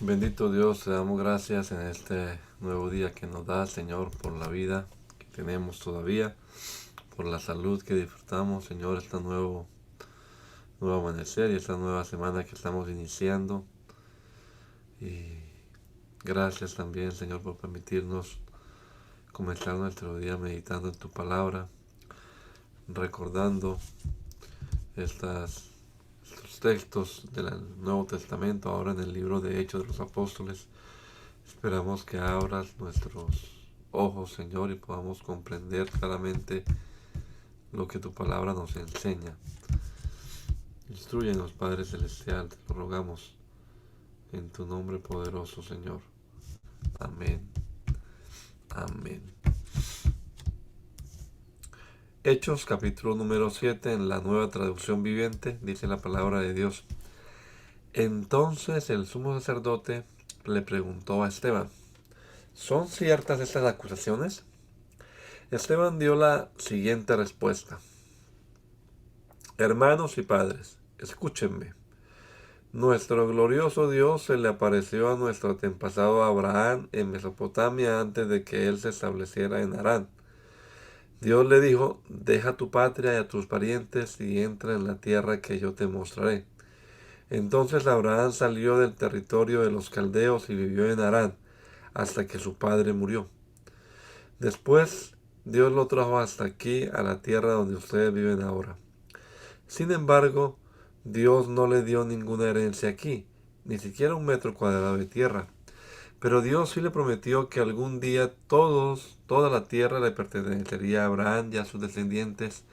Bendito Dios, te damos gracias en este nuevo día que nos da, Señor, por la vida que tenemos todavía, por la salud que disfrutamos, Señor, este nuevo amanecer y esta nueva semana que estamos iniciando. Y gracias también, Señor, por permitirnos comenzar nuestro día meditando en tu palabra, recordando estos textos del Nuevo Testamento, ahora en el libro de Hechos de los Apóstoles. Esperamos que abras nuestros ojos, Señor, y podamos comprender claramente lo que tu palabra nos enseña. Instrúyenos, Padre Celestial, te lo rogamos en tu nombre poderoso, Señor. Amén. Amén. Hechos capítulo número 7 en la Nueva Traducción Viviente dice la palabra de Dios. Entonces el sumo sacerdote le preguntó a Esteban, ¿son ciertas estas acusaciones? Esteban dio la siguiente respuesta. Hermanos y padres, escúchenme. Nuestro glorioso Dios se le apareció a nuestro antepasado Abraham en Mesopotamia antes de que él se estableciera en Harán. Dios le dijo, deja tu patria y a tus parientes y entra en la tierra que yo te mostraré. Entonces Abraham salió del territorio de los caldeos y vivió en Harán hasta que su padre murió. Después Dios lo trajo hasta aquí, a la tierra donde ustedes viven ahora. Sin embargo, Dios no le dio ninguna herencia aquí, ni siquiera un metro cuadrado de tierra. Pero Dios sí le prometió que algún día toda la tierra le pertenecería a Abraham y a sus descendientes,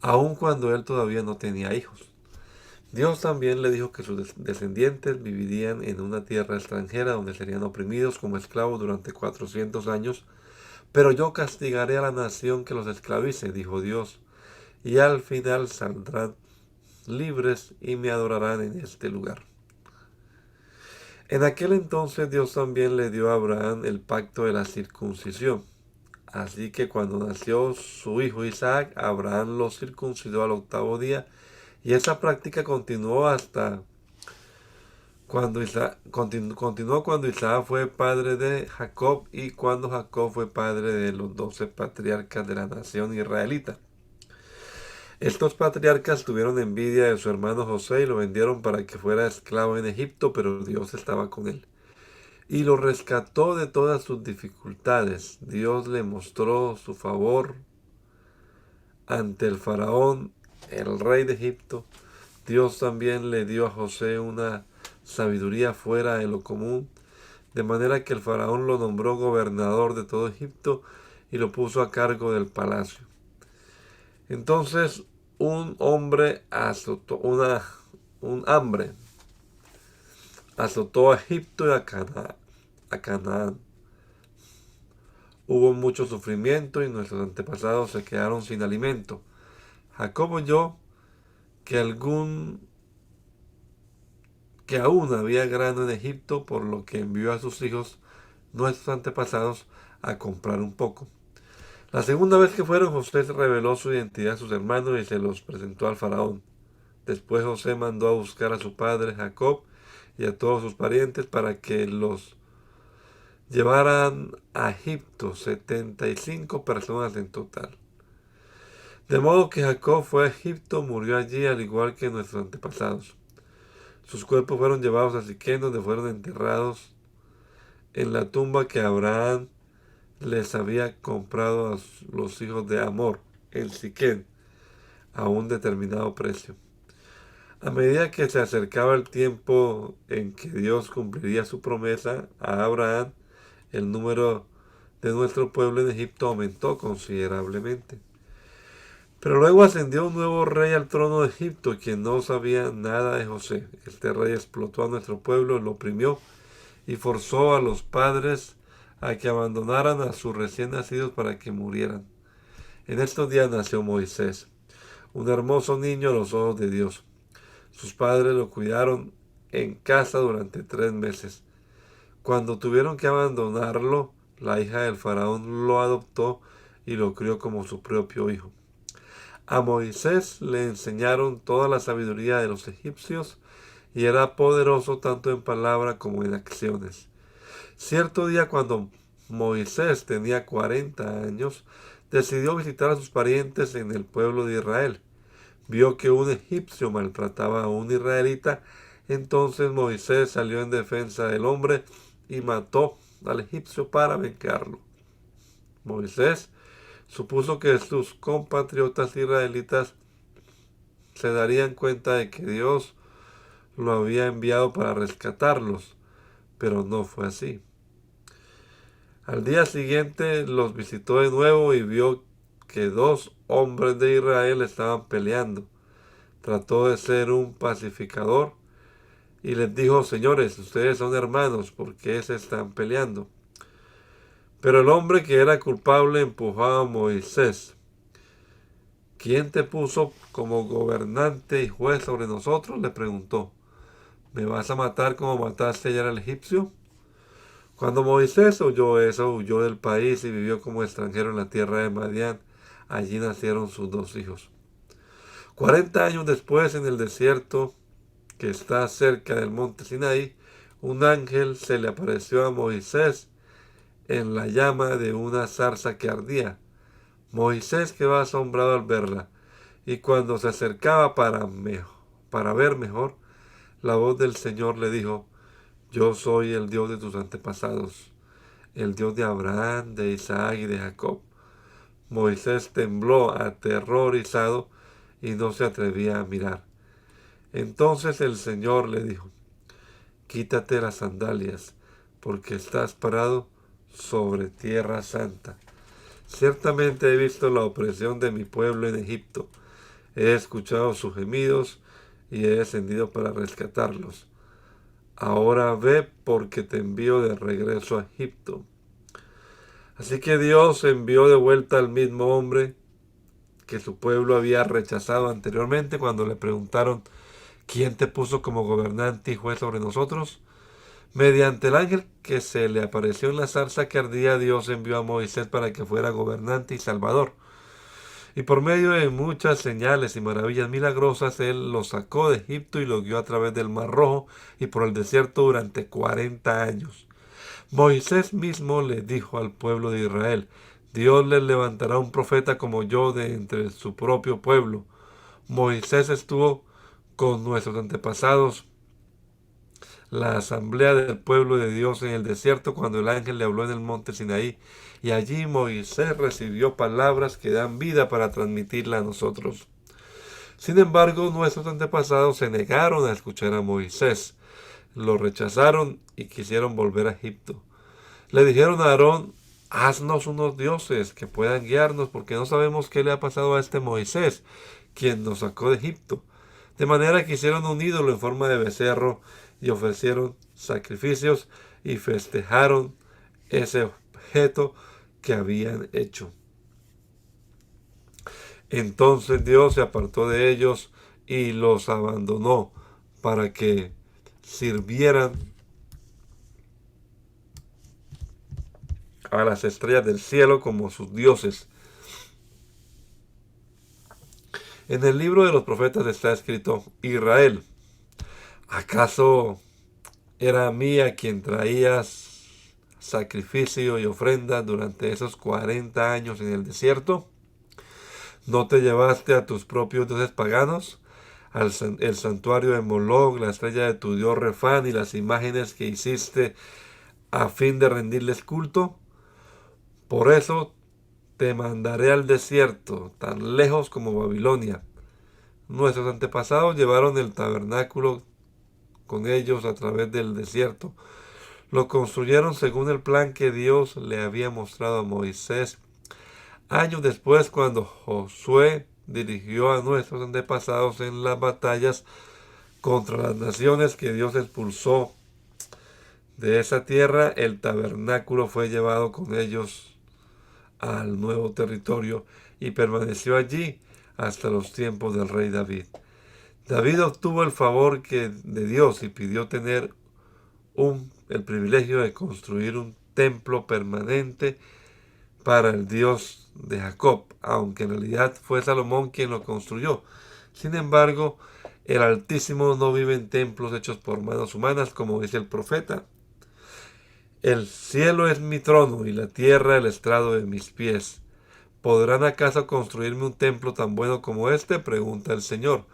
aun cuando él todavía no tenía hijos. Dios también le dijo que sus descendientes vivirían en una tierra extranjera donde serían oprimidos como esclavos durante 400 años, pero yo castigaré a la nación que los esclavice, dijo Dios, y al final saldrán libres y me adorarán en este lugar. En aquel entonces Dios también le dio a Abraham el pacto de la circuncisión. Así que cuando nació su hijo Isaac, Abraham lo circuncidó al octavo día y esa práctica continuó hasta continuó cuando Isaac fue padre de Jacob y cuando Jacob fue padre de los 12 patriarcas de la nación israelita. Estos patriarcas tuvieron envidia de su hermano José y lo vendieron para que fuera esclavo en Egipto, pero Dios estaba con él y lo rescató de todas sus dificultades. Dios le mostró su favor ante el faraón, el rey de Egipto. Dios también le dio a José una sabiduría fuera de lo común, de manera que el faraón lo nombró gobernador de todo Egipto y lo puso a cargo del palacio. Entonces un hambre azotó a Egipto y a Canaán. Hubo mucho sufrimiento y nuestros antepasados se quedaron sin alimento. Jacob oyó que aún había grano en Egipto, por lo que envió a sus hijos, nuestros antepasados, a comprar un poco. La segunda vez que fueron, José reveló su identidad a sus hermanos y se los presentó al faraón. Después José mandó a buscar a su padre Jacob y a todos sus parientes para que los llevaran a Egipto, 75 personas en total. De modo que Jacob fue a Egipto, murió allí al igual que nuestros antepasados. Sus cuerpos fueron llevados a Siquem, donde fueron enterrados en la tumba que Abraham les había comprado a los hijos de Amor en Siquem a un determinado precio. A medida que se acercaba el tiempo en que Dios cumpliría su promesa a Abraham, el número de nuestro pueblo en Egipto aumentó considerablemente. Pero luego ascendió un nuevo rey al trono de Egipto, quien no sabía nada de José. Este rey explotó a nuestro pueblo, lo oprimió y forzó a los padres a que abandonaran a sus recién nacidos para que murieran. En estos días nació Moisés, un hermoso niño a los ojos de Dios. Sus padres lo cuidaron en casa durante 3 meses. Cuando tuvieron que abandonarlo, la hija del faraón lo adoptó y lo crió como su propio hijo. A Moisés le enseñaron toda la sabiduría de los egipcios y era poderoso tanto en palabra como en acciones. Cierto día, cuando Moisés tenía 40 años, decidió visitar a sus parientes en el pueblo de Israel. Vio que un egipcio maltrataba a un israelita, entonces Moisés salió en defensa del hombre y mató al egipcio para vengarlo. Moisés supuso que sus compatriotas israelitas se darían cuenta de que Dios lo había enviado para rescatarlos, pero no fue así. Al día siguiente los visitó de nuevo y vio que dos hombres de Israel estaban peleando. Trató de ser un pacificador y les dijo: señores, ustedes son hermanos, ¿por qué se están peleando? Pero el hombre que era culpable empujó a Moisés. ¿Quién te puso como gobernante y juez sobre nosotros?, le preguntó. ¿Me vas a matar como mataste ayer al egipcio? Cuando Moisés oyó eso, huyó del país y vivió como extranjero en la tierra de Madián. Allí nacieron sus dos hijos. 40 años después, en el desierto que está cerca del monte Sinaí, un ángel se le apareció a Moisés en la llama de una zarza que ardía. Moisés quedó asombrado al verla, y cuando se acercaba para ver mejor, la voz del Señor le dijo: yo soy el Dios de tus antepasados, el Dios de Abraham, de Isaac y de Jacob. Moisés tembló aterrorizado y no se atrevía a mirar. Entonces el Señor le dijo: quítate las sandalias, porque estás parado sobre tierra santa. Ciertamente he visto la opresión de mi pueblo en Egipto. He escuchado sus gemidos y he descendido para rescatarlos. Ahora ve, porque te envío de regreso a Egipto. Así que Dios envió de vuelta al mismo hombre que su pueblo había rechazado anteriormente cuando le preguntaron: ¿quién te puso como gobernante y juez sobre nosotros? Mediante el ángel que se le apareció en la zarza que ardía, Dios envió a Moisés para que fuera gobernante y salvador. Y por medio de muchas señales y maravillas milagrosas, Él los sacó de Egipto y los guió a través del Mar Rojo y por el desierto durante 40 años. Moisés mismo le dijo al pueblo de Israel: Dios les levantará un profeta como yo de entre su propio pueblo. Moisés estuvo con nuestros antepasados, la asamblea del pueblo de Dios en el desierto, cuando el ángel le habló en el monte Sinaí, y allí Moisés recibió palabras que dan vida para transmitirla a nosotros. Sin embargo, nuestros antepasados se negaron a escuchar a Moisés, lo rechazaron y quisieron volver a Egipto. Le dijeron a Aarón: haznos unos dioses que puedan guiarnos, porque no sabemos qué le ha pasado a este Moisés, quien nos sacó de Egipto. De manera que hicieron un ídolo en forma de becerro y ofrecieron sacrificios y festejaron ese objeto que habían hecho. Entonces Dios se apartó de ellos y los abandonó para que sirvieran a las estrellas del cielo como sus dioses. En el libro de los profetas está escrito: Israel, ¿acaso era a mí a quien traías sacrificio y ofrenda durante esos 40 años en el desierto? ¿No te llevaste a tus propios dioses paganos, el santuario de Moloc, la estrella de tu dios Refán y las imágenes que hiciste a fin de rendirles culto? Por eso te mandaré al desierto, tan lejos como Babilonia. Nuestros antepasados llevaron el tabernáculo con ellos a través del desierto. Lo construyeron según el plan que Dios le había mostrado a Moisés. Años después, cuando Josué dirigió a nuestros antepasados en las batallas contra las naciones que Dios expulsó de esa tierra, el tabernáculo fue llevado con ellos al nuevo territorio y permaneció allí hasta los tiempos del rey David. David obtuvo el favor de Dios y pidió tener el privilegio de construir un templo permanente para el Dios de Jacob, aunque en realidad fue Salomón quien lo construyó. Sin embargo, El Altísimo no vive en templos hechos por manos humanas, como dice el profeta. El cielo es mi trono y la tierra el estrado de mis pies. ¿Podrán acaso construirme un templo tan bueno como este? Pregunta el Señor.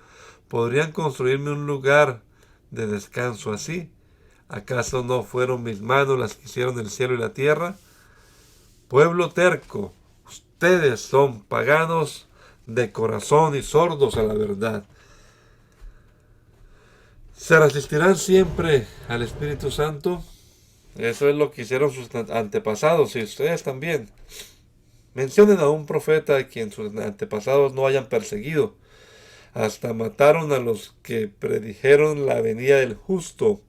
¿Podrían construirme un lugar de descanso así? ¿Acaso no fueron mis manos las que hicieron el cielo y la tierra? Pueblo terco, ustedes son paganos de corazón y sordos a la verdad. ¿Se resistirán siempre al Espíritu Santo? Eso es lo que hicieron sus antepasados y ustedes también. Mencionen a un profeta a quien sus antepasados no hayan perseguido. Hasta mataron a los que predijeron la venida del justo,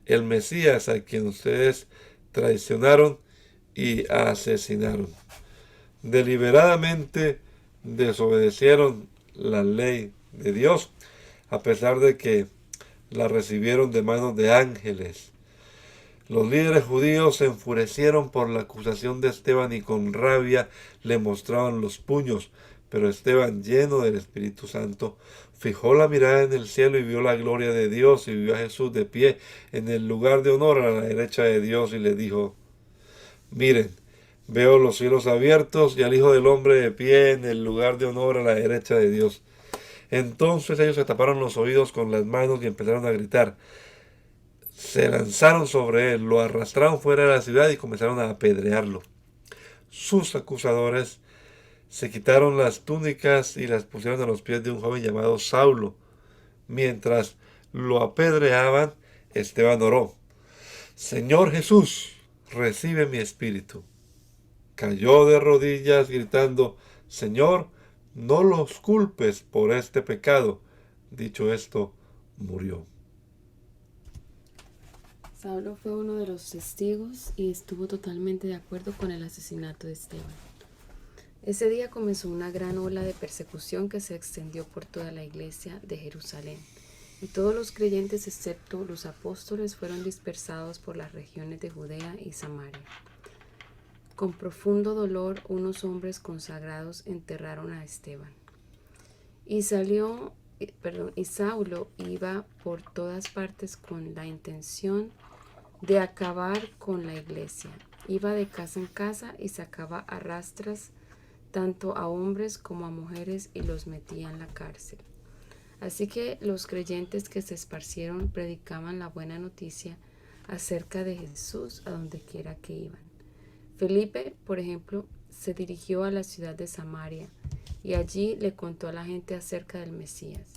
el Mesías, a quien ustedes traicionaron y asesinaron. Deliberadamente desobedecieron la ley de Dios, a pesar de que la recibieron de manos de ángeles. Los líderes judíos se enfurecieron por la acusación de Esteban y con rabia le mostraban los puños, pero Esteban, lleno del Espíritu Santo, fijó la mirada en el cielo y vio la gloria de Dios y vio a Jesús de pie en el lugar de honor a la derecha de Dios y le dijo: miren, veo los cielos abiertos y al Hijo del Hombre de pie en el lugar de honor a la derecha de Dios. Entonces ellos se taparon los oídos con las manos y empezaron a gritar. Se lanzaron sobre él, lo arrastraron fuera de la ciudad y comenzaron a apedrearlo. Sus acusadores se quitaron las túnicas y las pusieron a los pies de un joven llamado Saulo. Mientras lo apedreaban, Esteban oró: Señor Jesús, recibe mi espíritu. Cayó de rodillas gritando: Señor, no los culpes por este pecado. Dicho esto, murió. Saulo fue uno de los testigos y estuvo totalmente de acuerdo con el asesinato de Esteban. Ese día comenzó una gran ola de persecución que se extendió por toda la iglesia de Jerusalén, y todos los creyentes excepto los apóstoles fueron dispersados por las regiones de Judea y Samaria. Con profundo dolor, unos hombres consagrados enterraron a Esteban. Y Saulo iba por todas partes con la intención de acabar con la iglesia. Iba de casa en casa y sacaba a rastras tanto a hombres como a mujeres y los metía en la cárcel. Así que los creyentes que se esparcieron predicaban la buena noticia acerca de Jesús a donde quiera que iban. Felipe, por ejemplo, se dirigió a la ciudad de Samaria y allí le contó a la gente acerca del Mesías.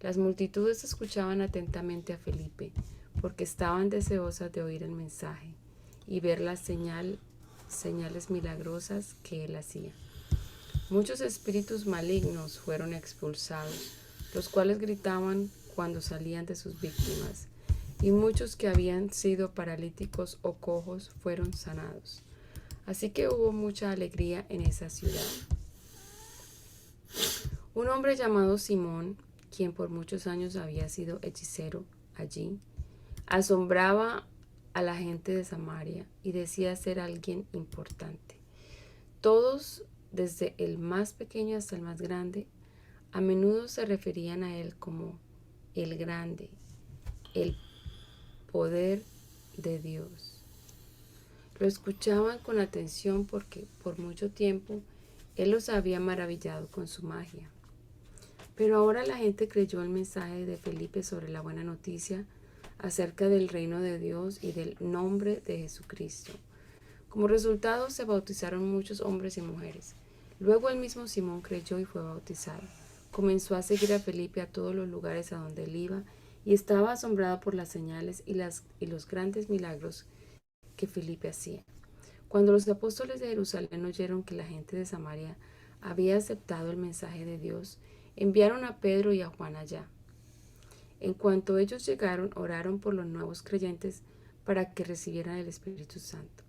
Las multitudes escuchaban atentamente a Felipe porque estaban deseosas de oír el mensaje y ver las señales milagrosas que él hacía. Muchos espíritus malignos fueron expulsados, los cuales gritaban cuando salían de sus víctimas, y muchos que habían sido paralíticos o cojos fueron sanados. Así que hubo mucha alegría en esa ciudad. Un hombre llamado Simón, quien por muchos años había sido hechicero allí, asombraba a la gente de Samaria y decía ser alguien importante. Todos, desde el más pequeño hasta el más grande, a menudo se referían a él como el grande, el poder de Dios. Lo escuchaban con atención porque por mucho tiempo él los había maravillado con su magia. Pero ahora la gente creyó el mensaje de Felipe sobre la buena noticia acerca del reino de Dios y del nombre de Jesucristo. Como resultado se bautizaron muchos hombres y mujeres. Luego el mismo Simón creyó y fue bautizado. Comenzó a seguir a Felipe a todos los lugares a donde él iba y estaba asombrado por las señales y los grandes milagros que Felipe hacía. Cuando los apóstoles de Jerusalén oyeron que la gente de Samaria había aceptado el mensaje de Dios, enviaron a Pedro y a Juan allá. En cuanto ellos llegaron, oraron por los nuevos creyentes para que recibieran el Espíritu Santo.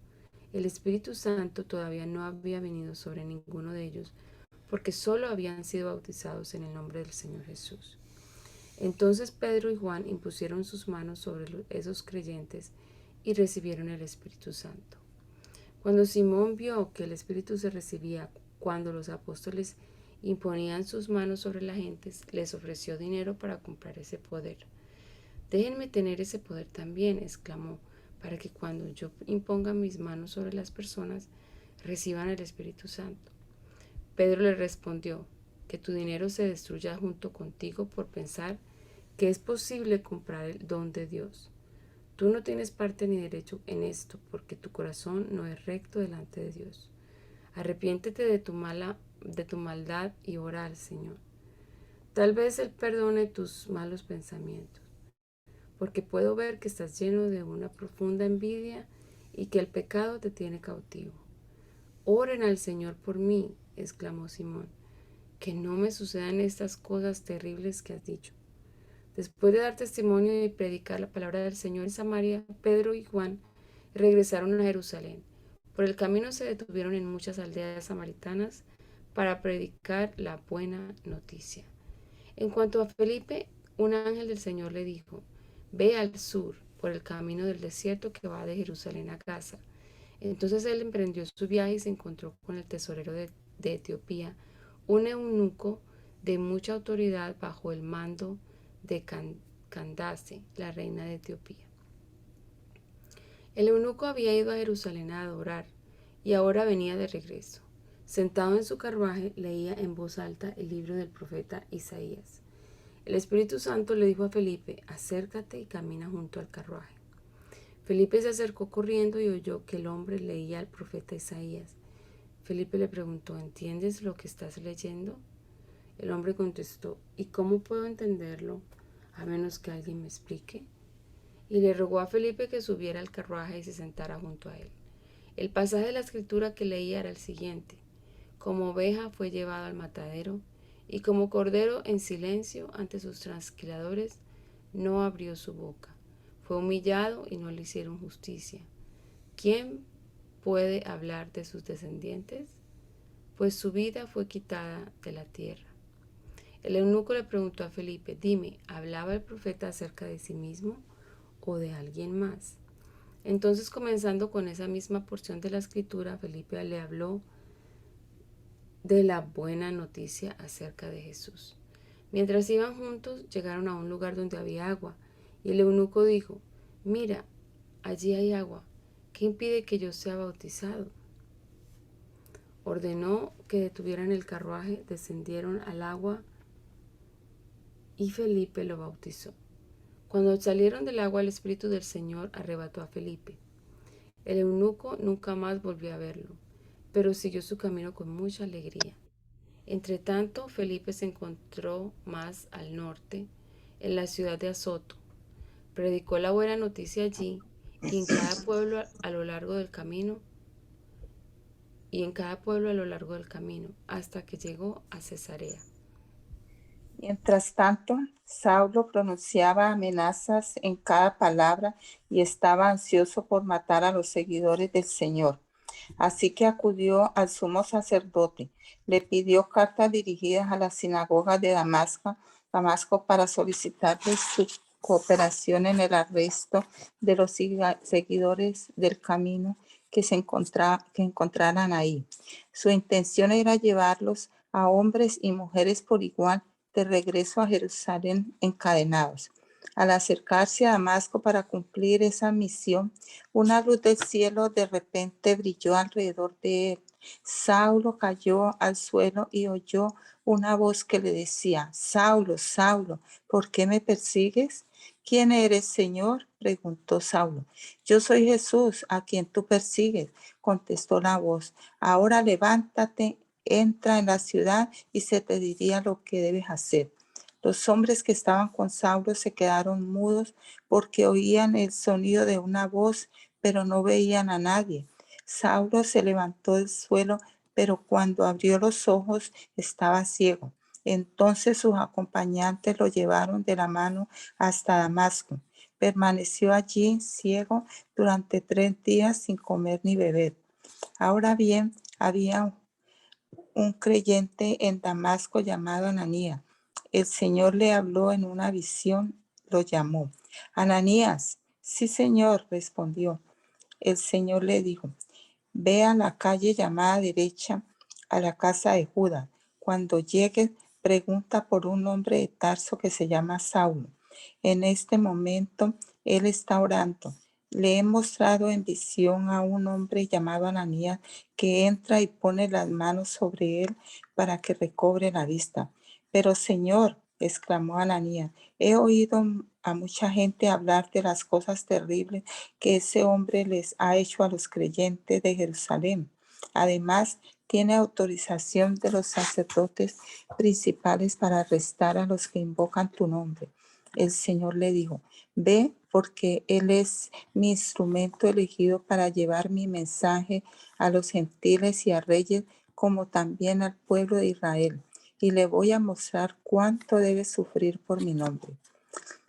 El Espíritu Santo todavía no había venido sobre ninguno de ellos, porque solo habían sido bautizados en el nombre del Señor Jesús. Entonces Pedro y Juan impusieron sus manos sobre esos creyentes y recibieron el Espíritu Santo. Cuando Simón vio que el Espíritu se recibía cuando los apóstoles imponían sus manos sobre las gentes, les ofreció dinero para comprar ese poder. Déjenme tener ese poder también, exclamó, para que cuando yo imponga mis manos sobre las personas, reciban el Espíritu Santo. Pedro le respondió, que tu dinero se destruya junto contigo por pensar que es posible comprar el don de Dios. Tú no tienes parte ni derecho en esto, porque tu corazón no es recto delante de Dios. Arrepiéntete de tu maldad y ora al Señor. Tal vez Él perdone tus malos pensamientos, porque puedo ver que estás lleno de una profunda envidia y que el pecado te tiene cautivo. Oren al Señor por mí, exclamó Simón, que no me sucedan estas cosas terribles que has dicho. Después de dar testimonio y predicar la palabra del Señor en Samaria, Pedro y Juan regresaron a Jerusalén. Por el camino se detuvieron en muchas aldeas samaritanas para predicar la buena noticia. En cuanto a Felipe, un ángel del Señor le dijo, ve al sur, por el camino del desierto que va de Jerusalén a Gaza. Entonces él emprendió su viaje y se encontró con el tesorero de Etiopía, un eunuco de mucha autoridad bajo el mando de Candace, la reina de Etiopía. El eunuco había ido a Jerusalén a adorar y ahora venía de regreso. Sentado en su carruaje, leía en voz alta el libro del profeta Isaías. El Espíritu Santo le dijo a Felipe, acércate y camina junto al carruaje. Felipe se acercó corriendo y oyó que el hombre leía al profeta Isaías. Felipe le preguntó, ¿entiendes lo que estás leyendo? El hombre contestó, ¿y cómo puedo entenderlo a menos que alguien me explique? Y le rogó a Felipe que subiera al carruaje y se sentara junto a él. El pasaje de la escritura que leía era el siguiente. Como oveja fue llevado al matadero, y como cordero en silencio ante sus trasquiladores, no abrió su boca. Fue humillado y no le hicieron justicia. ¿Quién puede hablar de sus descendientes? Pues su vida fue quitada de la tierra. El eunuco le preguntó a Felipe, dime, ¿hablaba el profeta acerca de sí mismo o de alguien más? Entonces, comenzando con esa misma porción de la escritura, Felipe le habló de la buena noticia acerca de Jesús. Mientras iban juntos, llegaron a un lugar donde había agua, y el eunuco dijo, mira, allí hay agua, ¿qué impide que yo sea bautizado? Ordenó que detuvieran el carruaje, descendieron al agua y Felipe lo bautizó. Cuando salieron del agua, el Espíritu del Señor arrebató a Felipe. El eunuco nunca más volvió a verlo, pero siguió su camino con mucha alegría. Entretanto, Felipe se encontró más al norte, en la ciudad de Azoto. Predicó la buena noticia allí y en cada pueblo a lo largo del camino, hasta que llegó a Cesarea. Mientras tanto, Saulo pronunciaba amenazas en cada palabra y estaba ansioso por matar a los seguidores del Señor. Así que acudió al sumo sacerdote, le pidió cartas dirigidas a las sinagogas de Damasco para solicitarle su cooperación en el arresto de los seguidores del camino que encontraran ahí. Su intención era llevarlos a hombres y mujeres por igual de regreso a Jerusalén encadenados. Al acercarse a Damasco para cumplir esa misión, una luz del cielo de repente brilló alrededor de él. Saulo cayó al suelo y oyó una voz que le decía, Saulo, Saulo, ¿por qué me persigues? ¿Quién eres, Señor? Preguntó Saulo. Yo soy Jesús, a quien tú persigues, contestó la voz. Ahora levántate, entra en la ciudad y se te diría lo que debes hacer. Los hombres que estaban con Saulo se quedaron mudos porque oían el sonido de una voz, pero no veían a nadie. Saulo se levantó del suelo, pero cuando abrió los ojos estaba ciego. Entonces sus acompañantes lo llevaron de la mano hasta Damasco. Permaneció allí ciego durante 3 días sin comer ni beber. Ahora bien, había un creyente en Damasco llamado Ananías. El Señor le habló en una visión, lo llamó. Ananías, sí, Señor, respondió. El Señor le dijo, ve a la calle llamada derecha a la casa de Judas. Cuando llegues, pregunta por un hombre de Tarso que se llama Saulo. En este momento, él está orando. Le he mostrado en visión a un hombre llamado Ananías que entra y pone las manos sobre él para que recobre la vista. Pero Señor, exclamó Ananías, he oído a mucha gente hablar de las cosas terribles que ese hombre les ha hecho a los creyentes de Jerusalén. Además, tiene autorización de los sacerdotes principales para arrestar a los que invocan tu nombre. El Señor le dijo, ve porque Él es mi instrumento elegido para llevar mi mensaje a los gentiles y a reyes, como también al pueblo de Israel. Y le voy a mostrar cuánto debe sufrir por mi nombre.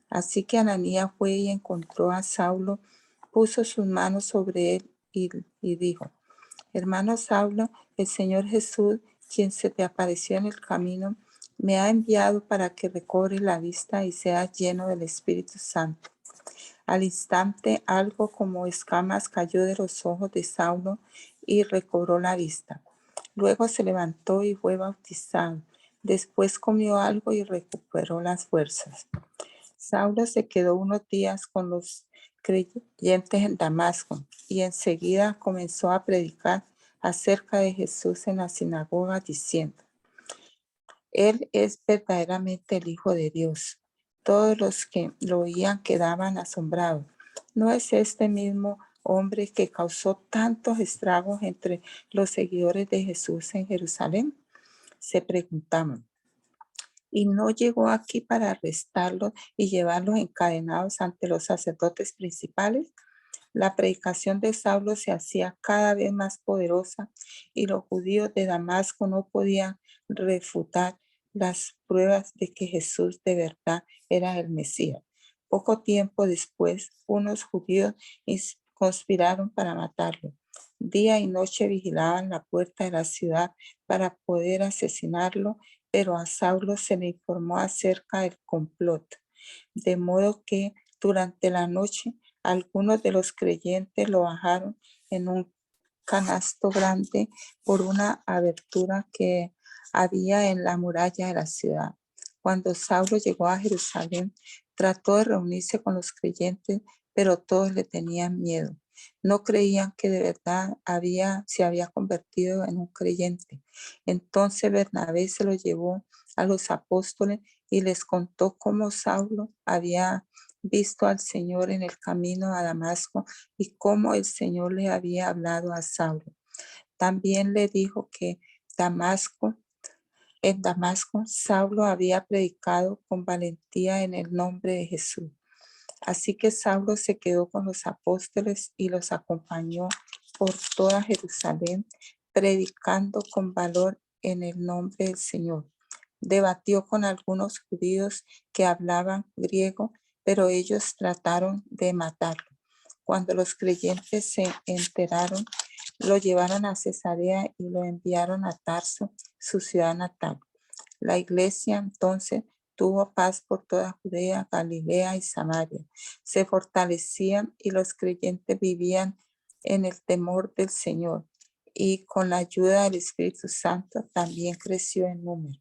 Así que Ananías fue y encontró a Saulo, puso sus manos sobre él y dijo, hermano Saulo, el Señor Jesús, quien se te apareció en el camino, me ha enviado para que recobres la vista y seas lleno del Espíritu Santo. Al instante, algo como escamas cayó de los ojos de Saulo y recobró la vista. Luego se levantó y fue bautizado. Después comió algo y recuperó las fuerzas. Saulo se quedó unos días con los creyentes en Damasco y enseguida comenzó a predicar acerca de Jesús en la sinagoga diciendo, Él es verdaderamente el Hijo de Dios. Todos los que lo oían quedaban asombrados. ¿No es este mismo hombre que causó tantos estragos entre los seguidores de Jesús en Jerusalén? Se preguntaban. Y no llegó aquí para arrestarlos y llevarlos encadenados ante los sacerdotes principales. La predicación de Saulo se hacía cada vez más poderosa y los judíos de Damasco no podían refutar las pruebas de que Jesús de verdad era el Mesías. Poco tiempo después, unos judíos conspiraron para matarlo. Día y noche vigilaban la puerta de la ciudad para poder asesinarlo, pero a Saulo se le informó acerca del complot, de modo que durante la noche algunos de los creyentes lo bajaron en un canasto grande por una abertura que había en la muralla de la ciudad. Cuando Saulo llegó a Jerusalén, trató de reunirse con los creyentes, pero todos le tenían miedo. No creían que de verdad se había convertido en un creyente. Entonces Bernabé se lo llevó a los apóstoles y les contó cómo Saulo había visto al Señor en el camino a Damasco y cómo el Señor le había hablado a Saulo. También le dijo que en Damasco, Saulo había predicado con valentía en el nombre de Jesús. Así que Saulo se quedó con los apóstoles y los acompañó por toda Jerusalén, predicando con valor en el nombre del Señor. Debatió con algunos judíos que hablaban griego, pero ellos trataron de matarlo. Cuando los creyentes se enteraron, lo llevaron a Cesarea y lo enviaron a Tarso, su ciudad natal. La iglesia entonces tuvo paz por toda Judea, Galilea y Samaria. Se fortalecían y los creyentes vivían en el temor del Señor. Y con la ayuda del Espíritu Santo también creció en número.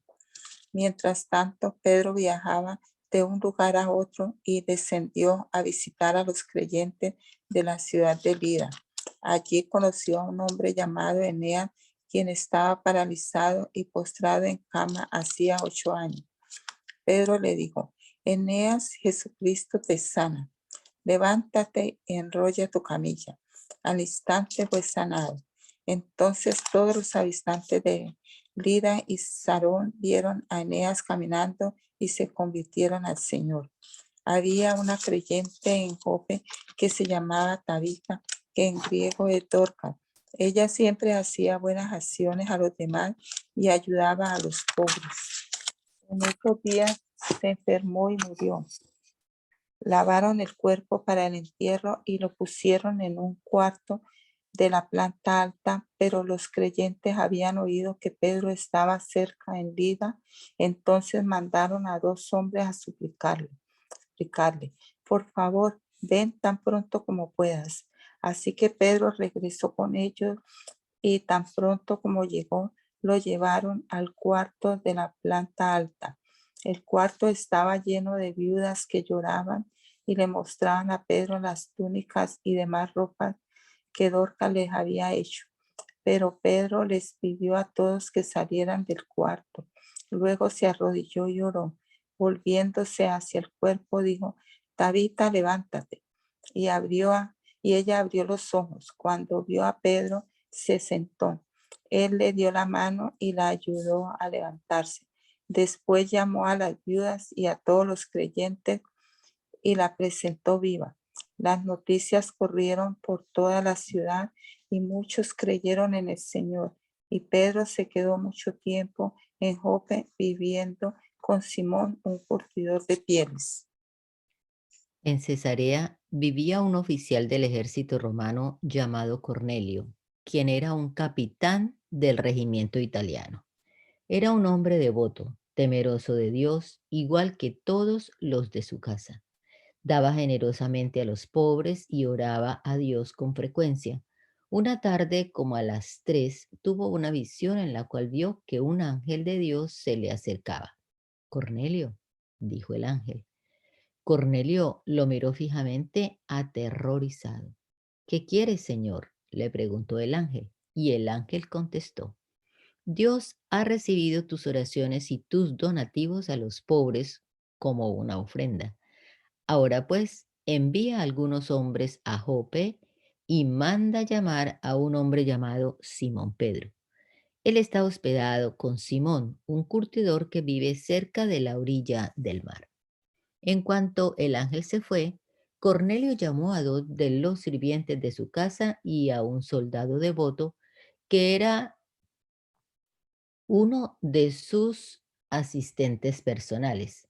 Mientras tanto, Pedro viajaba de un lugar a otro y descendió a visitar a los creyentes de la ciudad de Lida. Allí conoció a un hombre llamado Eneas, quien estaba paralizado y postrado en cama hacía 8 años. Pedro le dijo, Eneas, Jesucristo te sana. Levántate y enrolla tu camilla. Al instante fue sanado. Entonces todos los habitantes de Lida y Sarón vieron a Eneas caminando y se convirtieron al Señor. Había una creyente en Jope que se llamaba Tabita, que en griego es Dorcas. Ella siempre hacía buenas acciones a los demás y ayudaba a los pobres. En estos días se enfermó y murió. Lavaron el cuerpo para el entierro y lo pusieron en un cuarto de la planta alta, pero los creyentes habían oído que Pedro estaba cerca en Lida, entonces mandaron a 2 hombres a suplicarle, por favor, ven tan pronto como puedas. Así que Pedro regresó con ellos y tan pronto como llegó, lo llevaron al cuarto de la planta alta. El cuarto estaba lleno de viudas que lloraban y le mostraban a Pedro las túnicas y demás ropas que Dorcas les había hecho. Pero Pedro les pidió a todos que salieran del cuarto. Luego se arrodilló y oró. Volviéndose hacia el cuerpo, dijo: Tabita, levántate. Y ella abrió los ojos. Cuando vio a Pedro, se sentó. Él le dio la mano y la ayudó a levantarse. Después llamó a las viudas y a todos los creyentes y la presentó viva. Las noticias corrieron por toda la ciudad y muchos creyeron en el Señor. Y Pedro se quedó mucho tiempo en Jope viviendo con Simón, un curtidor de pieles. En Cesarea vivía un oficial del ejército romano llamado Cornelio, quien era un capitán del regimiento italiano. Era un hombre devoto, temeroso de Dios, igual que todos los de su casa. Daba generosamente a los pobres y oraba a Dios con frecuencia. Una tarde, como a las 3, tuvo una visión en la cual vio que un ángel de Dios se le acercaba. Cornelio, dijo el ángel. Cornelio lo miró fijamente, aterrorizado. ¿Qué quieres, Señor?, le preguntó el ángel. Y el ángel contestó: Dios ha recibido tus oraciones y tus donativos a los pobres como una ofrenda. Ahora pues, envía a algunos hombres a Jope y manda llamar a un hombre llamado Simón Pedro. Él está hospedado con Simón, un curtidor que vive cerca de la orilla del mar. En cuanto el ángel se fue, Cornelio llamó a 2 de los sirvientes de su casa y a un soldado devoto que era uno de sus asistentes personales.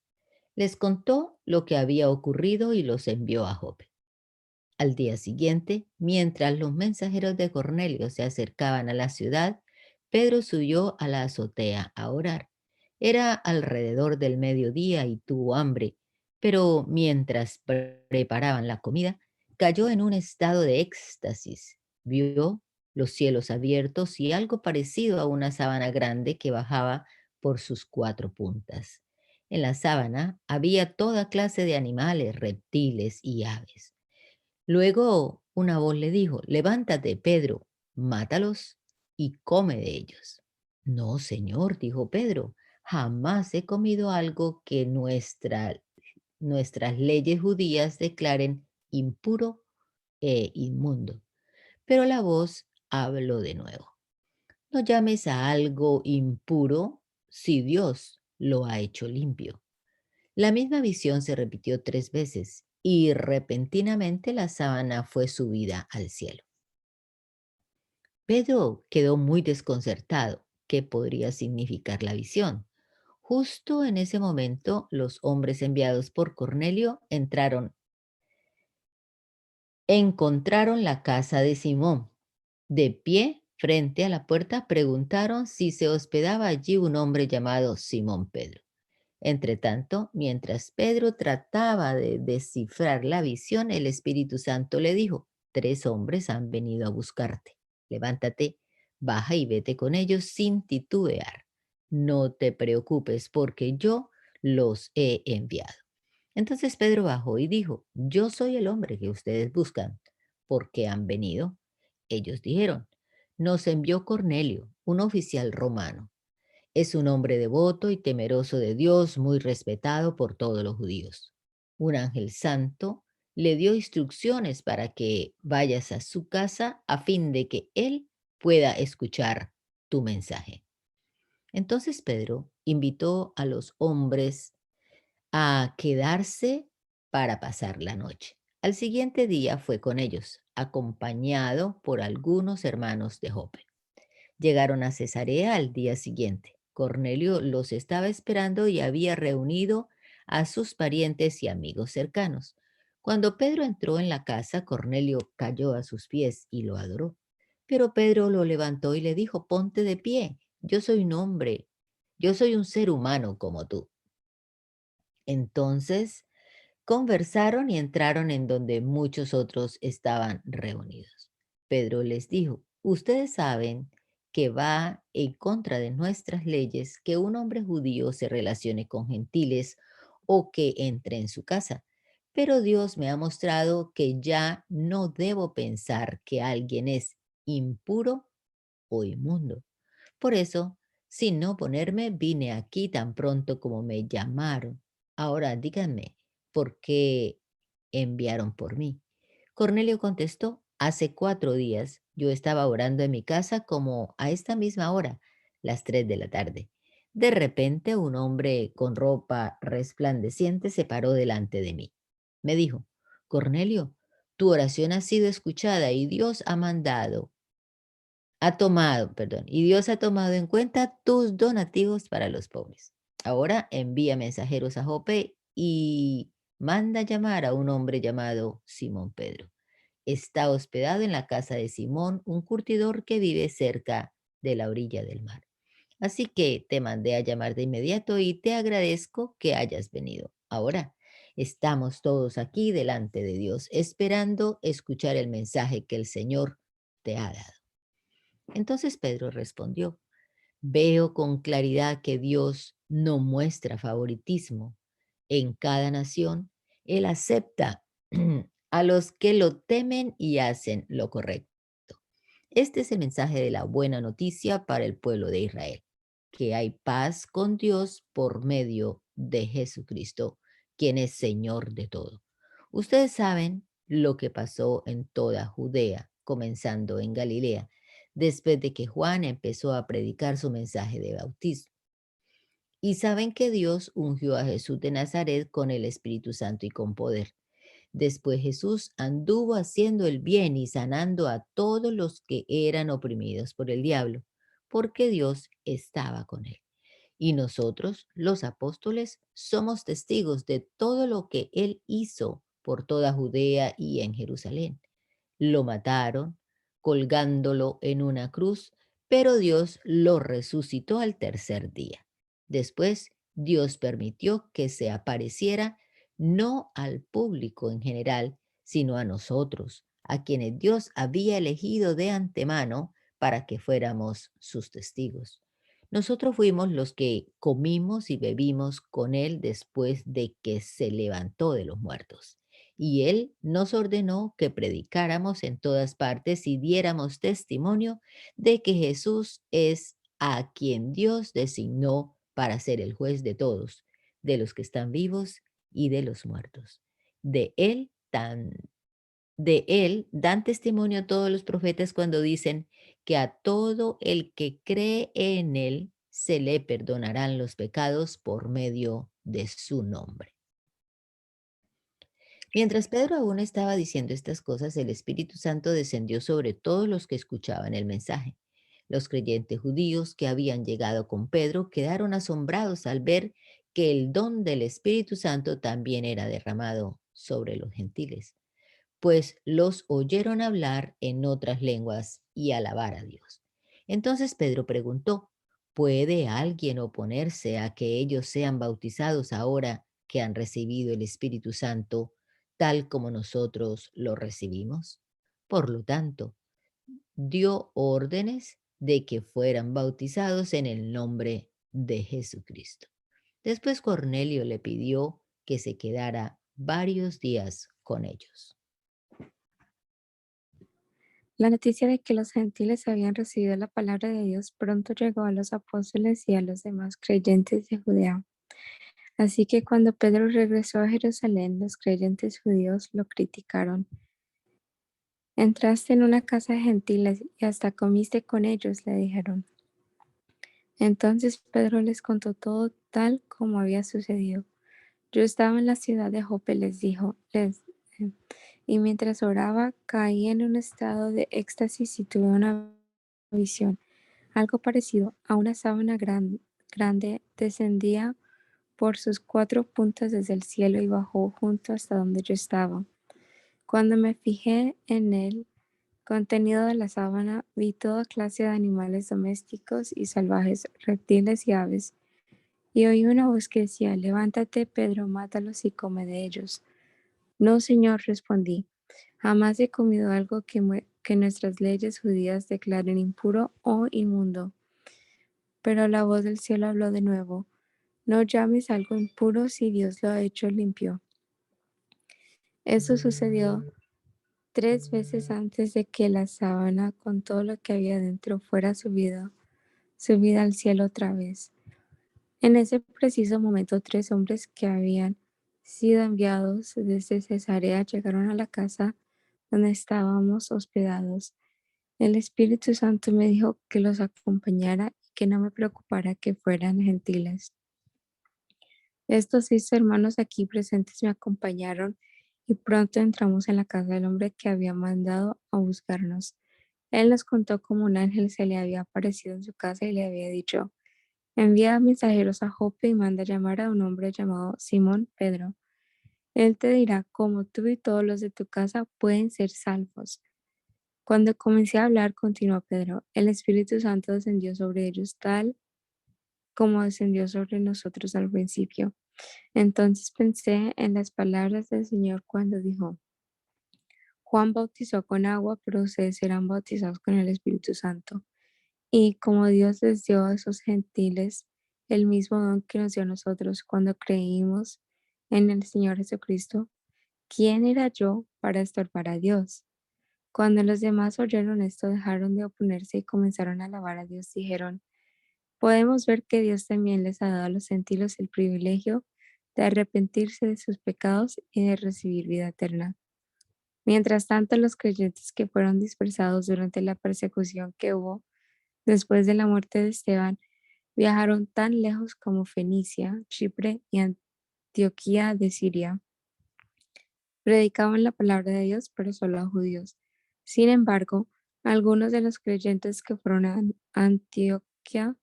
Les contó lo que había ocurrido y los envió a Jope. Al día siguiente, mientras los mensajeros de Cornelio se acercaban a la ciudad, Pedro subió a la azotea a orar. Era alrededor del mediodía y tuvo hambre, pero mientras preparaban la comida, cayó en un estado de éxtasis. Vio los cielos abiertos y algo parecido a una sábana grande que bajaba por sus 4 puntas. En la sábana había toda clase de animales, reptiles y aves. Luego una voz le dijo: Levántate, Pedro, mátalos y come de ellos. No, Señor, dijo Pedro, jamás he comido algo que nuestras leyes judías declaren impuro e inmundo. Pero la voz habló de nuevo: No llames a algo impuro si Dios lo ha hecho limpio. La misma visión se repitió 3 veces y repentinamente la sábana fue subida al cielo. Pedro quedó muy desconcertado. ¿Qué podría significar la visión? Justo en ese momento, los hombres enviados por Cornelio encontraron la casa de Simón. De pie, frente a la puerta, preguntaron si se hospedaba allí un hombre llamado Simón Pedro. Entretanto, mientras Pedro trataba de descifrar la visión, el Espíritu Santo le dijo: 3 hombres han venido a buscarte. Levántate, baja y vete con ellos sin titubear. No te preocupes porque yo los he enviado. Entonces Pedro bajó y dijo: Yo soy el hombre que ustedes buscan. ¿Por qué han venido? Ellos dijeron: Nos envió Cornelio, un oficial romano. Es un hombre devoto y temeroso de Dios, muy respetado por todos los judíos. Un ángel santo le dio instrucciones para que vayas a su casa a fin de que él pueda escuchar tu mensaje. Entonces Pedro invitó a los hombres a quedarse para pasar la noche. Al siguiente día fue con ellos, acompañado por algunos hermanos de Jope. Llegaron a Cesarea al día siguiente. Cornelio los estaba esperando y había reunido a sus parientes y amigos cercanos. Cuando Pedro entró en la casa, Cornelio cayó a sus pies y lo adoró. Pero Pedro lo levantó y le dijo: Ponte de pie, yo soy un hombre, yo soy un ser humano como tú. Entonces conversaron y entraron en donde muchos otros estaban reunidos. Pedro les dijo: Ustedes saben que va en contra de nuestras leyes que un hombre judío se relacione con gentiles o que entre en su casa. Pero Dios me ha mostrado que ya no debo pensar que alguien es impuro o inmundo. Por eso, sin oponerme, vine aquí tan pronto como me llamaron. Ahora díganme, ¿por qué enviaron por mí? Cornelio contestó, hace 4 días yo estaba orando en mi casa como a esta misma hora, las 3 de la tarde. De repente un hombre con ropa resplandeciente se paró delante de mí. Me dijo, Cornelio, tu oración ha sido escuchada y Dios ha tomado en cuenta tus donativos para los pobres. Ahora envía mensajeros a Jope y manda llamar a un hombre llamado Simón Pedro. Está hospedado en la casa de Simón, un curtidor que vive cerca de la orilla del mar. Así que te mandé a llamar de inmediato y te agradezco que hayas venido. Ahora estamos todos aquí delante de Dios, esperando escuchar el mensaje que el Señor te ha dado. Entonces Pedro respondió, veo con claridad que Dios no muestra favoritismo. En cada nación, Él acepta a los que lo temen y hacen lo correcto. Este es el mensaje de la buena noticia para el pueblo de Israel, que hay paz con Dios por medio de Jesucristo, quien es Señor de todo. Ustedes saben lo que pasó en toda Judea, comenzando en Galilea, después de que Juan empezó a predicar su mensaje de bautismo. Y saben que Dios ungió a Jesús de Nazaret con el Espíritu Santo y con poder. Después Jesús anduvo haciendo el bien y sanando a todos los que eran oprimidos por el diablo, porque Dios estaba con él. Y nosotros, los apóstoles, somos testigos de todo lo que él hizo por toda Judea y en Jerusalén. Lo mataron, colgándolo en una cruz, pero Dios lo resucitó al tercer día. Después, Dios permitió que se apareciera no al público en general, sino a nosotros, a quienes Dios había elegido de antemano para que fuéramos sus testigos. Nosotros fuimos los que comimos y bebimos con Él después de que se levantó de los muertos. Y Él nos ordenó que predicáramos en todas partes y diéramos testimonio de que Jesús es a quien Dios designó para ser el juez de todos, de los que están vivos y de los muertos. De él dan testimonio todos los profetas cuando dicen que a todo el que cree en él se le perdonarán los pecados por medio de su nombre. Mientras Pedro aún estaba diciendo estas cosas, el Espíritu Santo descendió sobre todos los que escuchaban el mensaje. Los creyentes judíos que habían llegado con Pedro quedaron asombrados al ver que el don del Espíritu Santo también era derramado sobre los gentiles, pues los oyeron hablar en otras lenguas y alabar a Dios. Entonces Pedro preguntó, ¿puede alguien oponerse a que ellos sean bautizados ahora que han recibido el Espíritu Santo, tal como nosotros lo recibimos? Por lo tanto, dio órdenes de que fueran bautizados en el nombre de Jesucristo. Después Cornelio le pidió que se quedara varios días con ellos. La noticia de que los gentiles habían recibido la palabra de Dios pronto llegó a los apóstoles y a los demás creyentes de Judea. Así que cuando Pedro regresó a Jerusalén, los creyentes judíos lo criticaron. Entraste en una casa de gentiles y hasta comiste con ellos, le dijeron. Entonces Pedro les contó todo tal como había sucedido. Yo estaba en la ciudad de Jope, les dijo, y mientras oraba caí en un estado de éxtasis y tuve una visión. Algo parecido a una sábana grande descendía por sus 4 puntas desde el cielo y bajó junto hasta donde yo estaba. Cuando me fijé en el contenido de la sábana, vi toda clase de animales domésticos y salvajes, reptiles y aves. Y oí una voz que decía, levántate, Pedro, mátalos y come de ellos. No, Señor, respondí, jamás he comido algo que nuestras leyes judías declaren impuro o inmundo. Pero la voz del cielo habló de nuevo: no llames algo impuro si Dios lo ha hecho limpio. Eso sucedió 3 veces antes de que la sábana con todo lo que había dentro fuera subida al cielo otra vez. En ese preciso momento, 3 hombres que habían sido enviados desde Cesarea llegaron a la casa donde estábamos hospedados. El Espíritu Santo me dijo que los acompañara y que no me preocupara que fueran gentiles. Estos 6 hermanos aquí presentes me acompañaron y pronto entramos en la casa del hombre que había mandado a buscarnos. Él nos contó cómo un ángel se le había aparecido en su casa y le había dicho: envía mensajeros a Jope y manda llamar a un hombre llamado Simón Pedro. Él te dirá cómo tú y todos los de tu casa pueden ser salvos. Cuando comencé a hablar, continuó Pedro, el Espíritu Santo descendió sobre ellos tal como descendió sobre nosotros al principio. Entonces pensé en las palabras del Señor cuando dijo: Juan bautizó con agua, pero ustedes serán bautizados con el Espíritu Santo. Y como Dios les dio a esos gentiles el mismo don que nos dio a nosotros cuando creímos en el Señor Jesucristo, ¿quién era yo para estorbar a Dios? Cuando los demás oyeron esto, dejaron de oponerse y comenzaron a alabar a Dios. Dijeron: podemos ver que Dios también les ha dado a los gentiles el privilegio de arrepentirse de sus pecados y de recibir vida eterna. Mientras tanto, los creyentes que fueron dispersados durante la persecución que hubo después de la muerte de Esteban viajaron tan lejos como Fenicia, Chipre y Antioquía de Siria. Predicaban la palabra de Dios, pero solo a judíos. Sin embargo, algunos de los creyentes que fueron a Antioquía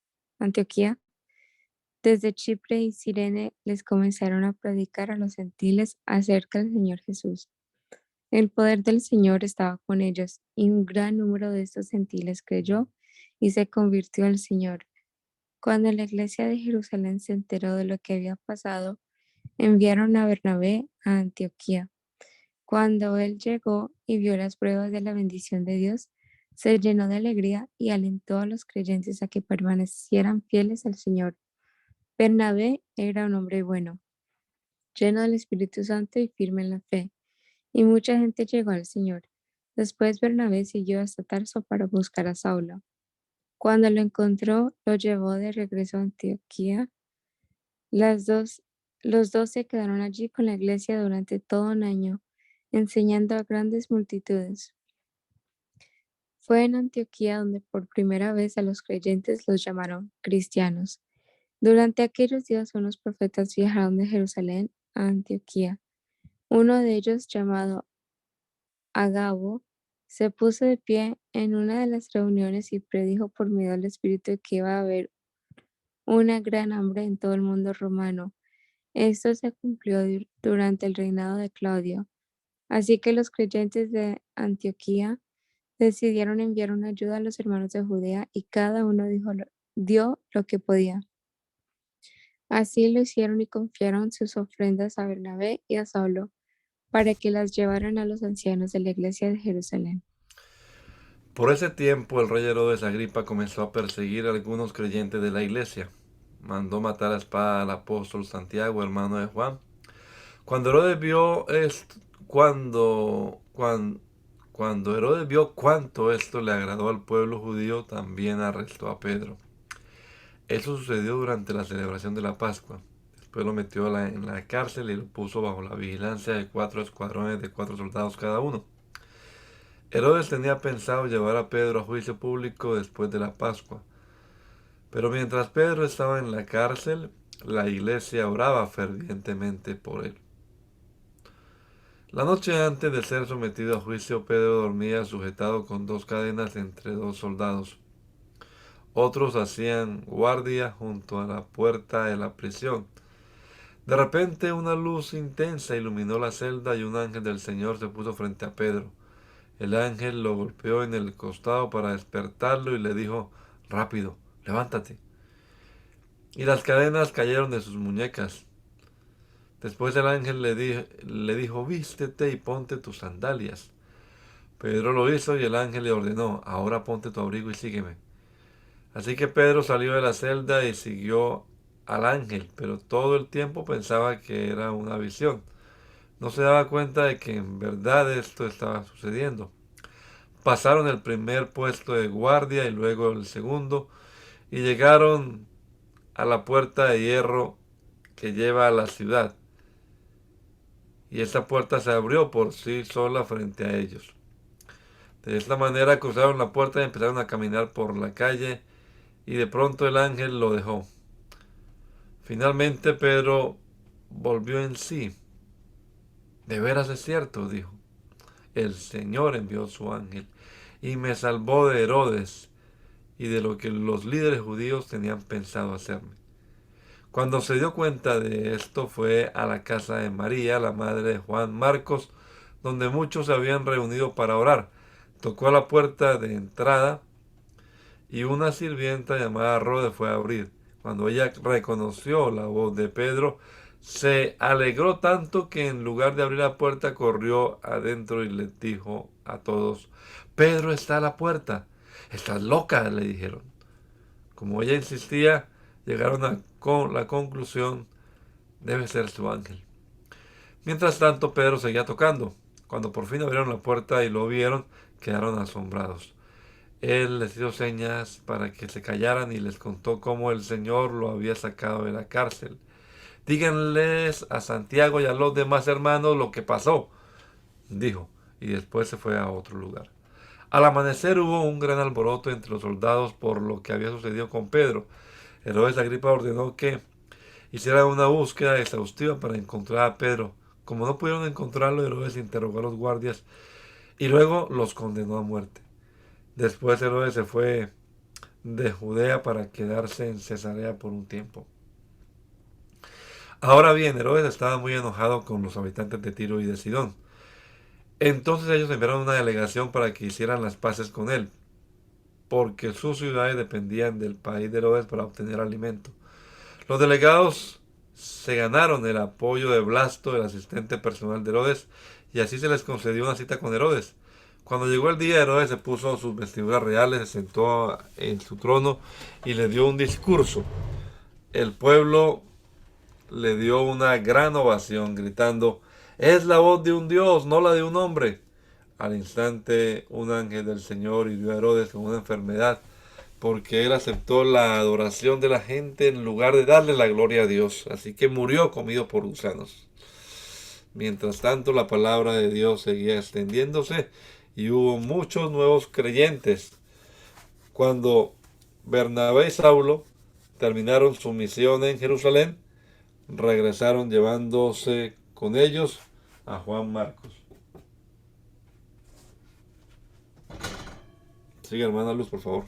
desde Chipre y Cirene les comenzaron a predicar a los gentiles acerca del Señor Jesús. El poder del Señor estaba con ellos, y un gran número de estos gentiles creyó y se convirtió al Señor. Cuando la iglesia de Jerusalén se enteró de lo que había pasado, enviaron a Bernabé a Antioquía. Cuando él llegó y vio las pruebas de la bendición de Dios, se llenó de alegría y alentó a los creyentes a que permanecieran fieles al Señor. Bernabé era un hombre bueno, lleno del Espíritu Santo y firme en la fe, y mucha gente llegó al Señor. Después Bernabé siguió hasta Tarso para buscar a Saulo. Cuando lo encontró, lo llevó de regreso a Antioquía. Los dos se quedaron allí con la iglesia durante todo un año, enseñando a grandes multitudes. Fue en Antioquía donde por primera vez a los creyentes los llamaron cristianos. Durante aquellos días unos profetas viajaron de Jerusalén a Antioquía. Uno de ellos, llamado Agabo, se puso de pie en una de las reuniones y predijo por medio del Espíritu que iba a haber una gran hambre en todo el mundo romano. Esto se cumplió durante el reinado de Claudio. Así que los creyentes de Antioquía decidieron enviar una ayuda a los hermanos de Judea y cada uno dio lo que podía. Así lo hicieron y confiaron sus ofrendas a Bernabé y a Saulo para que las llevaran a los ancianos de la iglesia de Jerusalén. Por ese tiempo el rey Herodes Agripa comenzó a perseguir a algunos creyentes de la iglesia. Mandó matar a espada al apóstol Santiago, hermano de Juan. Cuando Herodes vio esto, cuando Herodes vio cuánto esto le agradó al pueblo judío, también arrestó a Pedro. Eso sucedió durante la celebración de la Pascua. Después lo metió en la cárcel y lo puso bajo la vigilancia de 4 escuadrones de 4 soldados cada uno. Herodes tenía pensado llevar a Pedro a juicio público después de la Pascua. Pero mientras Pedro estaba en la cárcel, la iglesia oraba fervientemente por él. La noche antes de ser sometido a juicio, Pedro dormía sujetado con 2 cadenas entre 2 soldados. Otros hacían guardia junto a la puerta de la prisión. De repente una luz intensa iluminó la celda y un ángel del Señor se puso frente a Pedro. El ángel lo golpeó en el costado para despertarlo y le dijo: rápido, levántate. Y las cadenas cayeron de sus muñecas. Después el ángel le dijo: vístete y ponte tus sandalias. Pedro lo hizo y el ángel le ordenó: ahora ponte tu abrigo y sígueme. Así que Pedro salió de la celda y siguió al ángel, pero todo el tiempo pensaba que era una visión. No se daba cuenta de que en verdad esto estaba sucediendo. Pasaron el primer puesto de guardia y luego el segundo, y llegaron a la puerta de hierro que lleva a la ciudad. Y esa puerta se abrió por sí sola frente a ellos. De esta manera cruzaron la puerta y empezaron a caminar por la calle, y de pronto el ángel lo dejó. Finalmente Pedro volvió en sí. De veras es cierto, dijo. El Señor envió su ángel y me salvó de Herodes y de lo que los líderes judíos tenían pensado hacerme. Cuando se dio cuenta de esto, fue a la casa de María, la madre de Juan Marcos, donde muchos se habían reunido para orar. Tocó a la puerta de entrada y una sirvienta llamada Rode fue a abrir. Cuando ella reconoció la voz de Pedro, se alegró tanto que en lugar de abrir la puerta corrió adentro y les dijo a todos: Pedro está a la puerta. ¿Estás loca?, le dijeron. Como ella insistía, llegaron a la conclusión: debe ser su ángel. Mientras tanto, Pedro seguía tocando. Cuando por fin abrieron la puerta y lo vieron, quedaron asombrados. Él les dio señas para que se callaran y les contó cómo el Señor lo había sacado de la cárcel. Díganles a Santiago y a los demás hermanos lo que pasó, dijo, y después se fue a otro lugar. Al amanecer hubo un gran alboroto entre los soldados por lo que había sucedido con Pedro. Herodes Agripa ordenó que hicieran una búsqueda exhaustiva para encontrar a Pedro. Como no pudieron encontrarlo, Herodes interrogó a los guardias y luego los condenó a muerte. Después Herodes se fue de Judea para quedarse en Cesarea por un tiempo. Ahora bien, Herodes estaba muy enojado con los habitantes de Tiro y de Sidón. Entonces ellos enviaron una delegación para que hicieran las paces con él, porque sus ciudades dependían del país de Herodes para obtener alimento. Los delegados se ganaron el apoyo de Blasto, el asistente personal de Herodes, y así se les concedió una cita con Herodes. Cuando llegó el día, Herodes se puso sus vestiduras reales, se sentó en su trono y le dio un discurso. El pueblo le dio una gran ovación, gritando: es la voz de un Dios, no la de un hombre. Al instante, un ángel del Señor hirió a Herodes con una enfermedad, porque él aceptó la adoración de la gente en lugar de darle la gloria a Dios. Así que murió comido por gusanos. Mientras tanto, la palabra de Dios seguía extendiéndose y hubo muchos nuevos creyentes. Cuando Bernabé y Saulo terminaron su misión en Jerusalén, regresaron llevándose con ellos a Juan Marcos. Sigue, hermana Luz, por favor.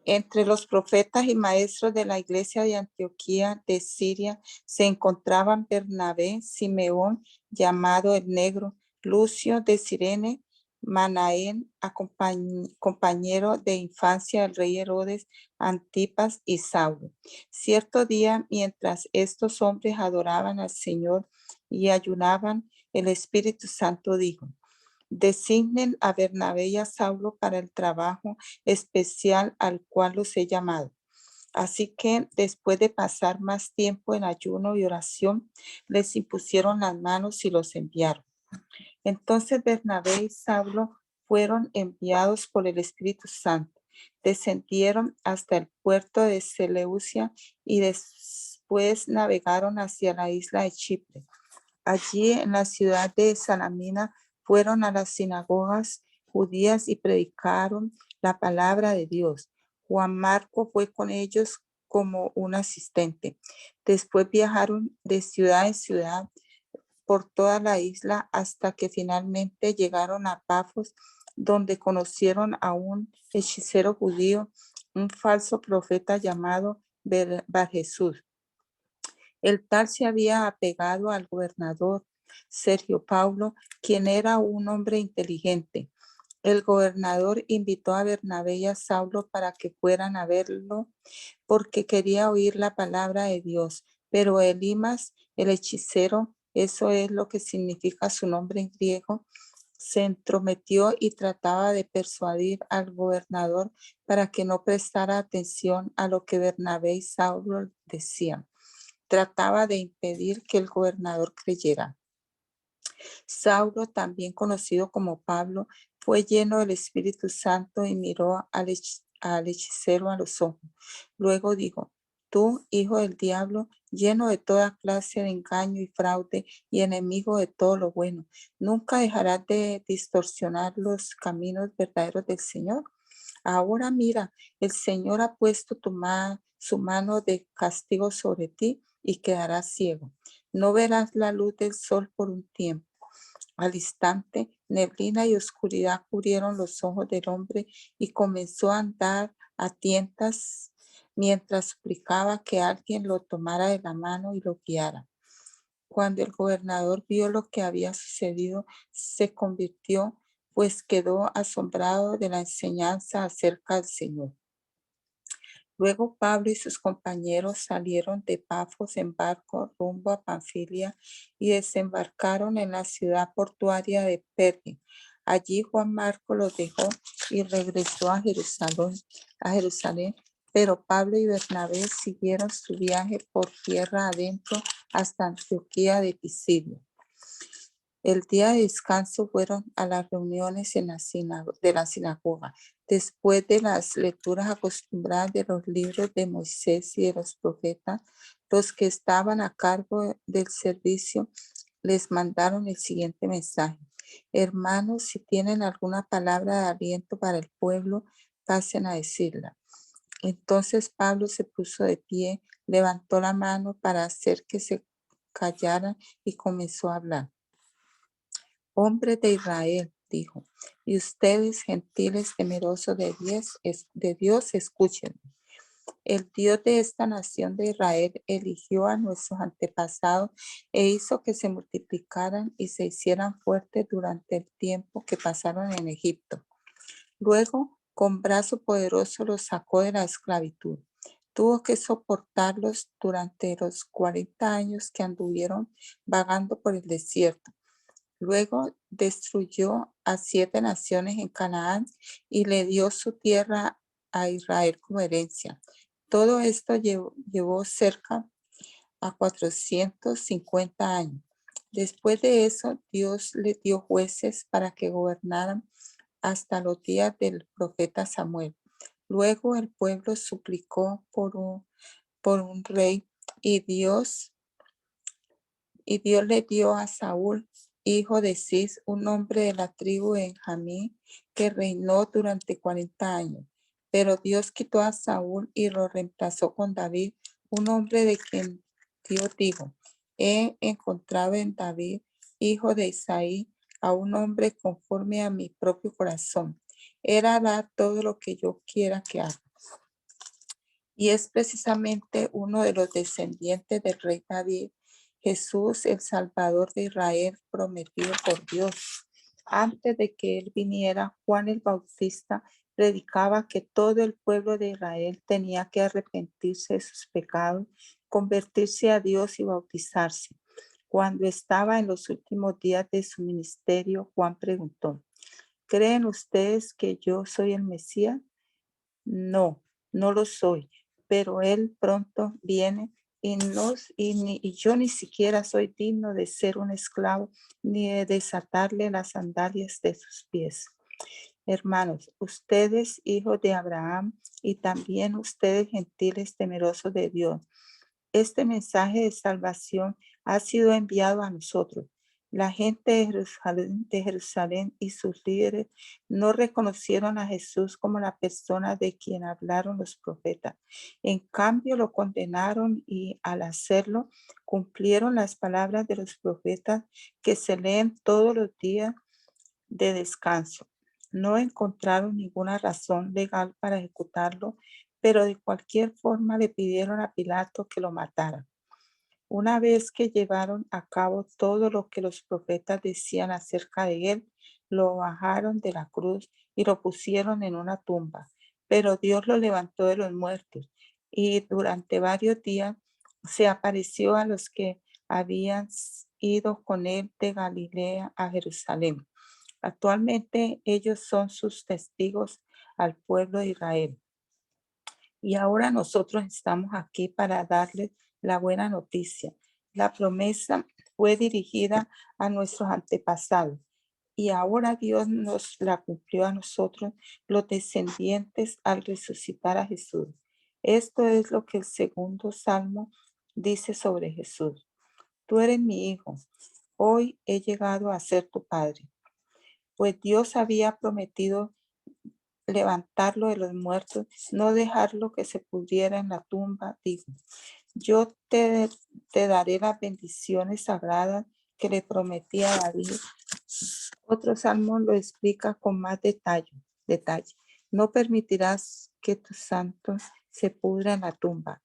Entre los profetas y maestros de la iglesia de Antioquía de Siria se encontraban Bernabé, Simeón, llamado el Negro, Lucio de Cirene, Manaén, compañero de infancia del rey Herodes, Antipas y Saulo. Cierto día, mientras estos hombres adoraban al Señor y ayunaban, el Espíritu Santo dijo: designen a Bernabé y a Saulo para el trabajo especial al cual los he llamado. Así que después de pasar más tiempo en ayuno y oración, les impusieron las manos y los enviaron. Entonces Bernabé y Saulo fueron enviados por el Espíritu Santo. Descendieron hasta el puerto de Seleucia y después navegaron hacia la isla de Chipre. Allí en la ciudad de Salamina fueron a las sinagogas judías y predicaron la palabra de Dios. Juan Marco fue con ellos como un asistente. Después viajaron de ciudad en ciudad por toda la isla hasta que finalmente llegaron a Pafos, donde conocieron a un hechicero judío, un falso profeta llamado Bar-Jesús. El tal se había apegado al gobernador Sergio Paulo, quien era un hombre inteligente. El gobernador invitó a Bernabé y a Saulo para que fueran a verlo porque quería oír la palabra de Dios. Pero Elimas, el hechicero, eso es lo que significa su nombre en griego, se entrometió y trataba de persuadir al gobernador para que no prestara atención a lo que Bernabé y Saulo decían. Trataba de impedir que el gobernador creyera. Saulo, también conocido como Pablo, fue lleno del Espíritu Santo y miró al hechicero a los ojos. Luego dijo: tú, hijo del diablo, lleno de toda clase de engaño y fraude y enemigo de todo lo bueno, ¿nunca dejarás de distorsionar los caminos verdaderos del Señor? Ahora mira, el Señor ha puesto su mano de castigo sobre ti y quedarás ciego. No verás la luz del sol por un tiempo. Al instante, neblina y oscuridad cubrieron los ojos del hombre y comenzó a andar a tientas mientras suplicaba que alguien lo tomara de la mano y lo guiara. Cuando el gobernador vio lo que había sucedido, se convirtió, pues quedó asombrado de la enseñanza acerca del Señor. Luego Pablo y sus compañeros salieron de Pafos en barco rumbo a Panfilia y desembarcaron en la ciudad portuaria de Perge. Allí Juan Marco los dejó y regresó a Jerusalén, pero Pablo y Bernabé siguieron su viaje por tierra adentro hasta Antioquía de Pisidia. El día de descanso fueron a las reuniones de la sinagoga. Después de las lecturas acostumbradas de los libros de Moisés y de los profetas, los que estaban a cargo del servicio les mandaron el siguiente mensaje: hermanos, si tienen alguna palabra de aliento para el pueblo, pasen a decirla. Entonces Pablo se puso de pie, levantó la mano para hacer que se callaran y comenzó a hablar. Hombres de Israel, dijo, y ustedes, gentiles temerosos de Dios, escuchen. El Dios de esta nación de Israel eligió a nuestros antepasados e hizo que se multiplicaran y se hicieran fuertes durante el tiempo que pasaron en Egipto. Luego, con brazo poderoso los sacó de la esclavitud. Tuvo que soportarlos durante los 40 años que anduvieron vagando por el desierto. Luego destruyó a 7 naciones en Canaán y le dio su tierra a Israel como herencia. Todo esto llevó cerca a 450 años. Después de eso, Dios le dio jueces para que gobernaran hasta los días del profeta Samuel. Luego el pueblo suplicó por un rey y Dios le dio a Saúl, hijo de Cis, un hombre de la tribu de Benjamín, que reinó durante 40 años. Pero Dios quitó a Saúl y lo reemplazó con David, un hombre de quien Dios dijo: he encontrado en David, hijo de Isaí, a un hombre conforme a mi propio corazón. Él hará todo lo que yo quiera que haga. Y es precisamente uno de los descendientes del rey David, Jesús, el Salvador de Israel, prometido por Dios. Antes de que él viniera, Juan el Bautista predicaba que todo el pueblo de Israel tenía que arrepentirse de sus pecados, convertirse a Dios y bautizarse. Cuando estaba en los últimos días de su ministerio, Juan preguntó: ¿creen ustedes que yo soy el Mesías? No, no lo soy, pero él pronto viene y yo ni siquiera soy digno de ser un esclavo ni de desatarle las sandalias de sus pies. Hermanos, ustedes, hijos de Abraham, y también ustedes, gentiles temerosos de Dios, este mensaje de salvación ha sido enviado a nosotros. La gente de Jerusalén y sus líderes no reconocieron a Jesús como la persona de quien hablaron los profetas. En cambio, lo condenaron y al hacerlo cumplieron las palabras de los profetas que se leen todos los días de descanso. No encontraron ninguna razón legal para ejecutarlo, pero de cualquier forma le pidieron a Pilato que lo matara. Una vez que llevaron a cabo todo lo que los profetas decían acerca de él, lo bajaron de la cruz y lo pusieron en una tumba. Pero Dios lo levantó de los muertos y durante varios días se apareció a los que habían ido con él de Galilea a Jerusalén. Actualmente ellos son sus testigos al pueblo de Israel. Y ahora nosotros estamos aquí para darles la buena noticia. La promesa fue dirigida a nuestros antepasados y ahora Dios nos la cumplió a nosotros, los descendientes, al resucitar a Jesús. Esto es lo que el segundo salmo dice sobre Jesús. Tú eres mi hijo, hoy he llegado a ser tu padre. Pues Dios había prometido levantarlo de los muertos, no dejarlo que se pudriera en la tumba, dijo. Yo te daré las bendiciones sagradas que le prometí a David. Otro salmo lo explica con más detalle. No permitirás que tu santo se pudra en la tumba.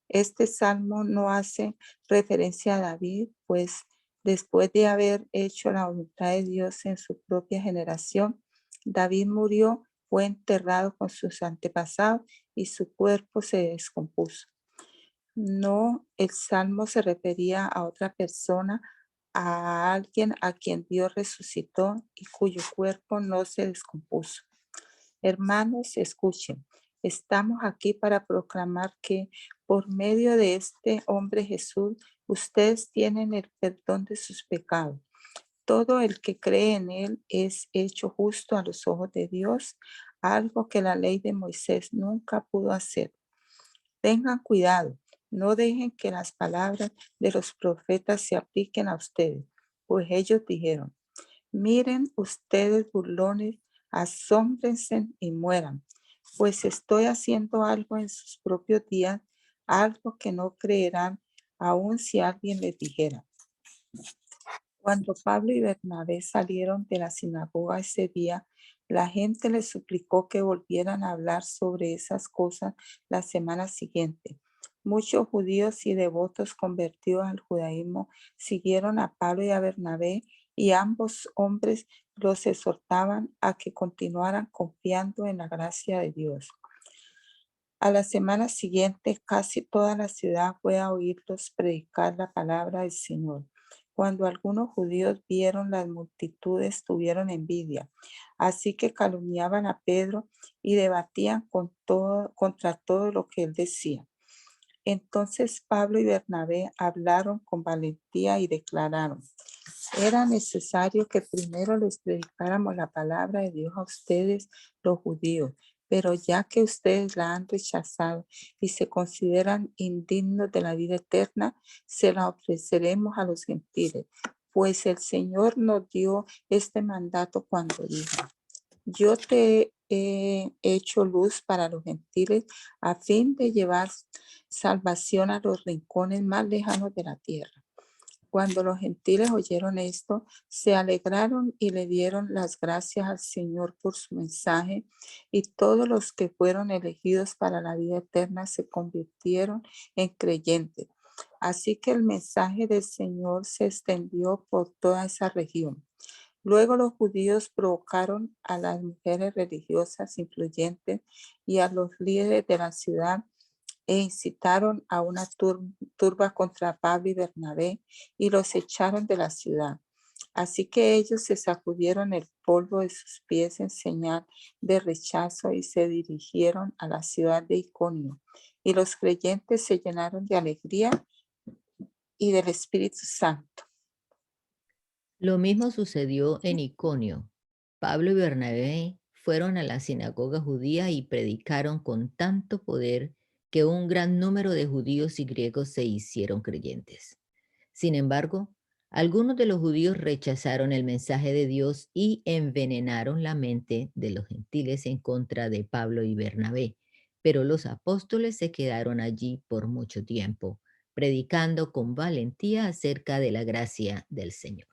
Este salmo no hace referencia a David, pues después de haber hecho la voluntad de Dios en su propia generación, David murió, fue enterrado con sus antepasados y su cuerpo se descompuso. No, el salmo se refería a otra persona, a alguien a quien Dios resucitó y cuyo cuerpo no se descompuso. Hermanos, escuchen, estamos aquí para proclamar que por medio de este hombre Jesús, ustedes tienen el perdón de sus pecados. Todo el que cree en él es hecho justo a los ojos de Dios, algo que la ley de Moisés nunca pudo hacer. Tengan cuidado, no dejen que las palabras de los profetas se apliquen a ustedes, pues ellos dijeron, miren ustedes burlones, asómbrense y mueran, pues estoy haciendo algo en sus propios días, algo que no creerán aun si alguien les dijera. Cuando Pablo y Bernabé salieron de la sinagoga ese día, la gente les suplicó que volvieran a hablar sobre esas cosas la semana siguiente. Muchos judíos y devotos convertidos al judaísmo siguieron a Pablo y a Bernabé y ambos hombres los exhortaban a que continuaran confiando en la gracia de Dios. A la semana siguiente, casi toda la ciudad fue a oírlos predicar la palabra del Señor. Cuando algunos judíos vieron las multitudes, tuvieron envidia. Así que calumniaban a Pedro y debatían contra todo lo que él decía. Entonces Pablo y Bernabé hablaron con valentía y declararon, era necesario que primero les predicáramos la palabra de Dios a ustedes, los judíos, pero ya que ustedes la han rechazado y se consideran indignos de la vida eterna, se la ofreceremos a los gentiles, pues el Señor nos dio este mandato cuando dijo, yo te he hecho luz para los gentiles a fin de llevar salvación a los rincones más lejanos de la tierra. Cuando los gentiles oyeron esto, se alegraron y le dieron las gracias al Señor por su mensaje, y todos los que fueron elegidos para la vida eterna se convirtieron en creyentes. Así que el mensaje del Señor se extendió por toda esa región. Luego los judíos provocaron a las mujeres religiosas influyentes y a los líderes de la ciudad e incitaron a una turba contra Pablo y Bernabé y los echaron de la ciudad. Así que ellos se sacudieron el polvo de sus pies en señal de rechazo y se dirigieron a la ciudad de Iconio. Y los creyentes se llenaron de alegría y del Espíritu Santo. Lo mismo sucedió en Iconio. Pablo y Bernabé fueron a la sinagoga judía y predicaron con tanto poder que un gran número de judíos y griegos se hicieron creyentes. Sin embargo, algunos de los judíos rechazaron el mensaje de Dios y envenenaron la mente de los gentiles en contra de Pablo y Bernabé, pero los apóstoles se quedaron allí por mucho tiempo, predicando con valentía acerca de la gracia del Señor.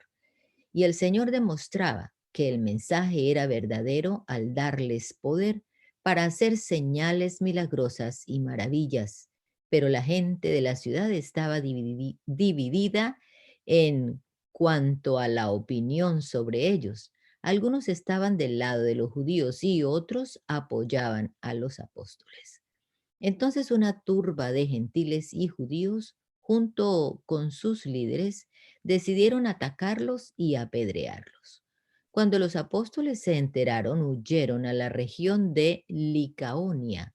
Y el Señor demostraba que el mensaje era verdadero al darles poder para hacer señales milagrosas y maravillas. Pero la gente de la ciudad estaba dividida en cuanto a la opinión sobre ellos. Algunos estaban del lado de los judíos y otros apoyaban a los apóstoles. Entonces una turba de gentiles y judíos, junto con sus líderes, decidieron atacarlos y apedrearlos. Cuando los apóstoles se enteraron, huyeron a la región de Licaonia,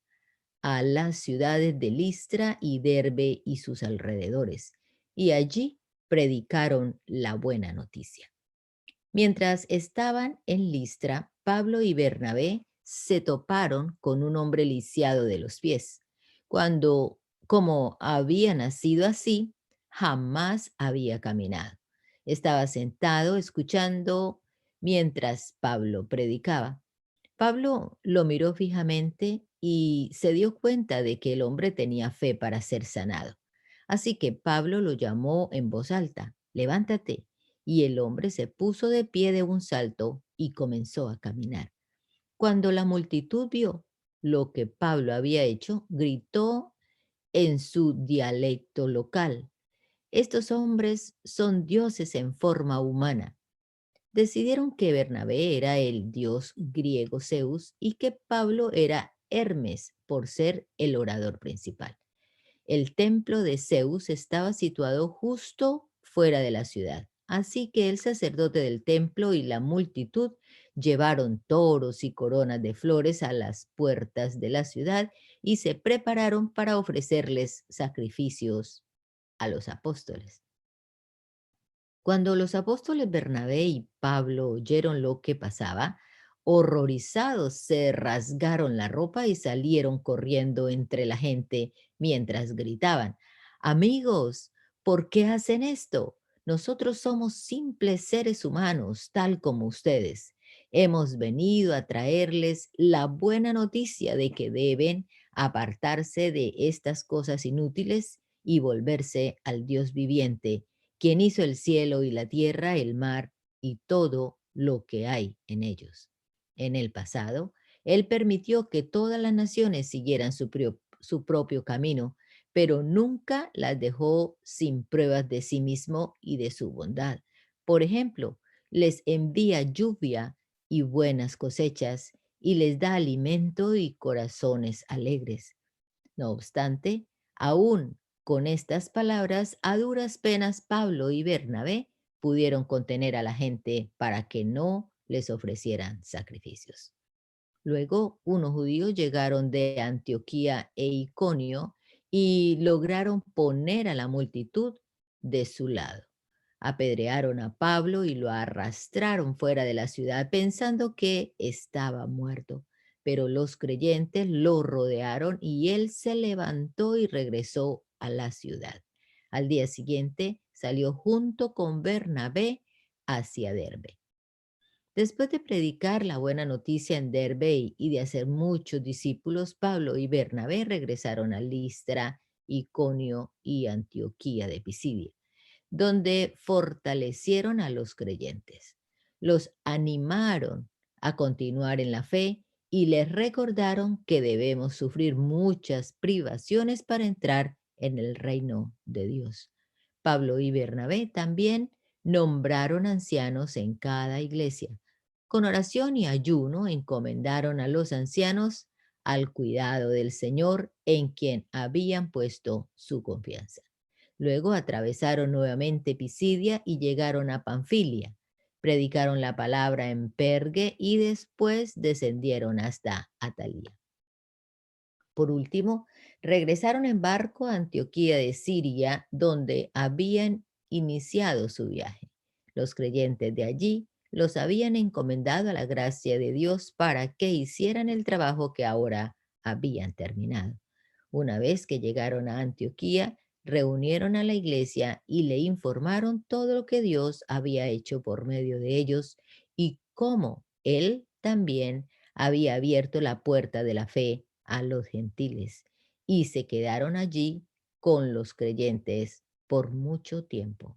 a las ciudades de Listra y Derbe y sus alrededores, y allí predicaron la buena noticia. Mientras estaban en Listra, Pablo y Bernabé se toparon con un hombre lisiado de los pies. Como había nacido así, jamás había caminado. Estaba sentado escuchando mientras Pablo predicaba. Pablo lo miró fijamente y se dio cuenta de que el hombre tenía fe para ser sanado. Así que Pablo lo llamó en voz alta: levántate. Y el hombre se puso de pie de un salto y comenzó a caminar. Cuando la multitud vio lo que Pablo había hecho, gritó en su dialecto local: estos hombres son dioses en forma humana. Decidieron que Bernabé era el dios griego Zeus y que Pablo era Hermes por ser el orador principal. El templo de Zeus estaba situado justo fuera de la ciudad, así que el sacerdote del templo y la multitud llevaron toros y coronas de flores a las puertas de la ciudad y se prepararon para ofrecerles sacrificios a los apóstoles. Cuando los apóstoles Bernabé y Pablo oyeron lo que pasaba, horrorizados se rasgaron la ropa y salieron corriendo entre la gente mientras gritaban: amigos, ¿por qué hacen esto? Nosotros somos simples seres humanos, tal como ustedes. Hemos venido a traerles la buena noticia de que deben apartarse de estas cosas inútiles y volverse al Dios viviente, quien hizo el cielo y la tierra, el mar y todo lo que hay en ellos. En el pasado, Él permitió que todas las naciones siguieran su propio camino, pero nunca las dejó sin pruebas de sí mismo y de su bondad. Por ejemplo, les envía lluvia y buenas cosechas, y les da alimento y corazones alegres. No obstante, aún con estas palabras, a duras penas Pablo y Bernabé pudieron contener a la gente para que no les ofrecieran sacrificios. Luego, unos judíos llegaron de Antioquía e Iconio y lograron poner a la multitud de su lado. Apedrearon a Pablo y lo arrastraron fuera de la ciudad pensando que estaba muerto. Pero los creyentes lo rodearon y él se levantó y regresó a la ciudad. Al día siguiente salió junto con Bernabé hacia Derbe. Después de predicar la buena noticia en Derbe y de hacer muchos discípulos, Pablo y Bernabé regresaron a Listra, Iconio y Antioquía de Pisidia, donde fortalecieron a los creyentes. Los animaron a continuar en la fe y les recordaron que debemos sufrir muchas privaciones para entrar en el reino de Dios. Pablo y Bernabé también nombraron ancianos en cada iglesia. Con oración y ayuno encomendaron a los ancianos al cuidado del Señor en quien habían puesto su confianza. Luego atravesaron nuevamente Pisidia y llegaron a Panfilia. Predicaron la palabra en Pergue y después descendieron hasta Atalía. Por último, regresaron en barco a Antioquía de Siria, donde habían iniciado su viaje. Los creyentes de allí los habían encomendado a la gracia de Dios para que hicieran el trabajo que ahora habían terminado. Una vez que llegaron a Antioquía, reunieron a la iglesia y le informaron todo lo que Dios había hecho por medio de ellos y cómo Él también había abierto la puerta de la fe a los gentiles, y se quedaron allí con los creyentes por mucho tiempo.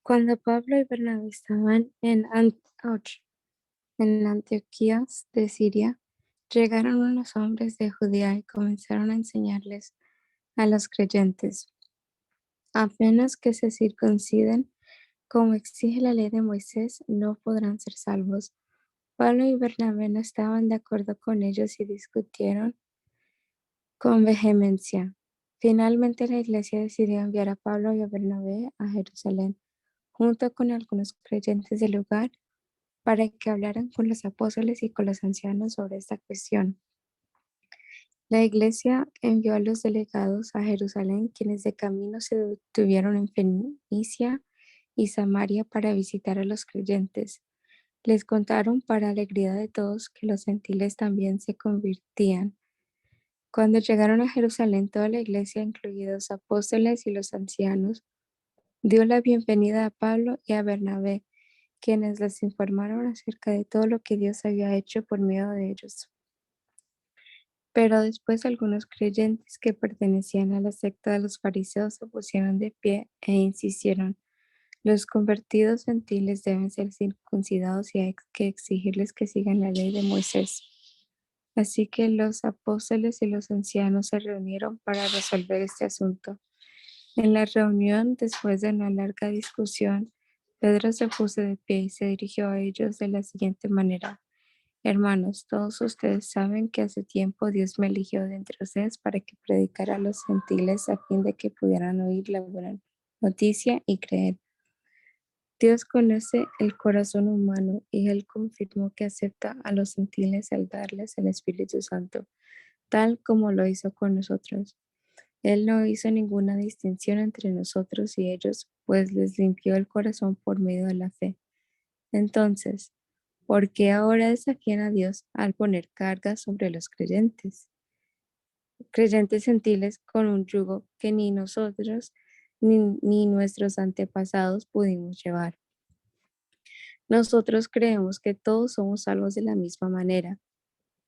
Cuando Pablo y Bernabé estaban en Antioquía de Siria, llegaron unos hombres de Judea y comenzaron a enseñarles a los creyentes: apenas que se circunciden, como exige la ley de Moisés, no podrán ser salvos. Pablo y Bernabé no estaban de acuerdo con ellos y discutieron con vehemencia. Finalmente, la iglesia decidió enviar a Pablo y a Bernabé a Jerusalén, junto con algunos creyentes del lugar, para que hablaran con los apóstoles y con los ancianos sobre esta cuestión. La iglesia envió a los delegados a Jerusalén, quienes de camino se detuvieron en Fenicia y Samaria para visitar a los creyentes. Les contaron para alegría de todos que los gentiles también se convertían. Cuando llegaron a Jerusalén, toda la iglesia, incluidos apóstoles y los ancianos, dio la bienvenida a Pablo y a Bernabé, quienes les informaron acerca de todo lo que Dios había hecho por medio de ellos. Pero después algunos creyentes que pertenecían a la secta de los fariseos se pusieron de pie e insistieron: los convertidos gentiles deben ser circuncidados y hay que exigirles que sigan la ley de Moisés. Así que los apóstoles y los ancianos se reunieron para resolver este asunto. En la reunión, después de una larga discusión, Pedro se puso de pie y se dirigió a ellos de la siguiente manera: hermanos, todos ustedes saben que hace tiempo Dios me eligió de entre ustedes para que predicara a los gentiles a fin de que pudieran oír la buena noticia y creer. Dios conoce el corazón humano y Él confirmó que acepta a los gentiles al darles el Espíritu Santo, tal como lo hizo con nosotros. Él no hizo ninguna distinción entre nosotros y ellos, pues les limpió el corazón por medio de la fe. Entonces, ¿por qué ahora desafían a Dios al poner cargas sobre los creyentes gentiles con un yugo que ni nosotros ni nuestros antepasados pudimos llevar? Nosotros creemos que todos somos salvos de la misma manera,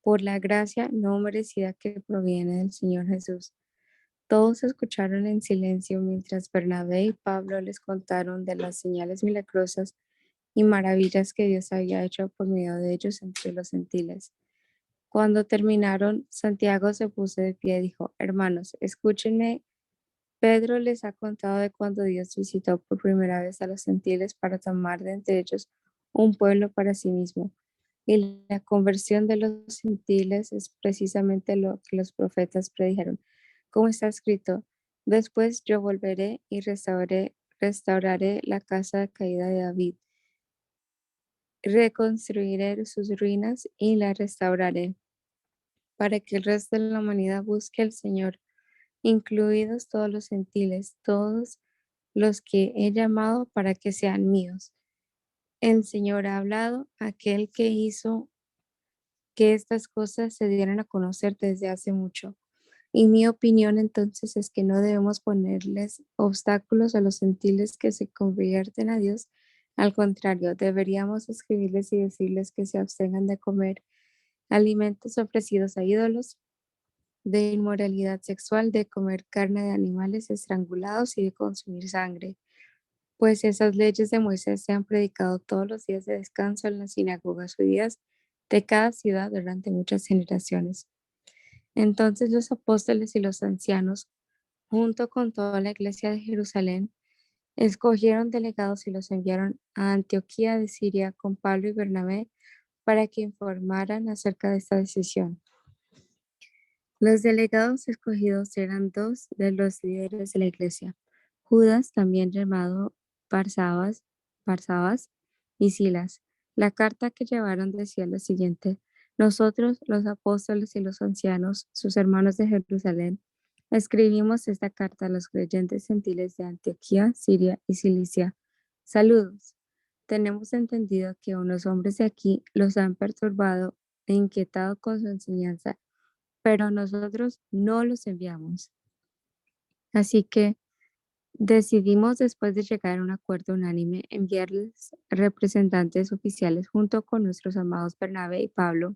por la gracia no merecida que proviene del Señor Jesús. Todos escucharon en silencio mientras Bernabé y Pablo les contaron de las señales milagrosas y maravillas que Dios había hecho por medio de ellos entre los gentiles. Cuando terminaron, Santiago se puso de pie y dijo: hermanos, escúchenme. Pedro les ha contado de cuando Dios visitó por primera vez a los gentiles para tomar de entre ellos un pueblo para sí mismo. Y la conversión de los gentiles es precisamente lo que los profetas predijeron. Como está escrito: después yo volveré y restauraré la casa caída de David. Reconstruiré sus ruinas y la restauraré, para que el resto de la humanidad busque al Señor, incluidos todos los gentiles, todos los que he llamado para que sean míos. El Señor ha hablado, aquel que hizo que estas cosas se dieran a conocer desde hace mucho. Y mi opinión entonces es que no debemos ponerles obstáculos a los gentiles que se convierten a Dios. Al contrario, deberíamos escribirles y decirles que se abstengan de comer alimentos ofrecidos a ídolos, de inmoralidad sexual, de comer carne de animales estrangulados y de consumir sangre. Pues esas leyes de Moisés se han predicado todos los días de descanso en las sinagogas judías de cada ciudad durante muchas generaciones. Entonces los apóstoles y los ancianos, junto con toda la iglesia de Jerusalén, escogieron delegados y los enviaron a Antioquía de Siria con Pablo y Bernabé para que informaran acerca de esta decisión. Los delegados escogidos eran dos de los líderes de la iglesia: Judas, también llamado Barsabás, y Silas. La carta que llevaron decía lo siguiente: nosotros, los apóstoles y los ancianos, sus hermanos de Jerusalén, escribimos esta carta a los creyentes gentiles de Antioquía, Siria y Cilicia. Saludos. Tenemos entendido que unos hombres de aquí los han perturbado e inquietado con su enseñanza, pero nosotros no los enviamos. Así que decidimos, después de llegar a un acuerdo unánime, enviarles representantes oficiales junto con nuestros amados Bernabé y Pablo,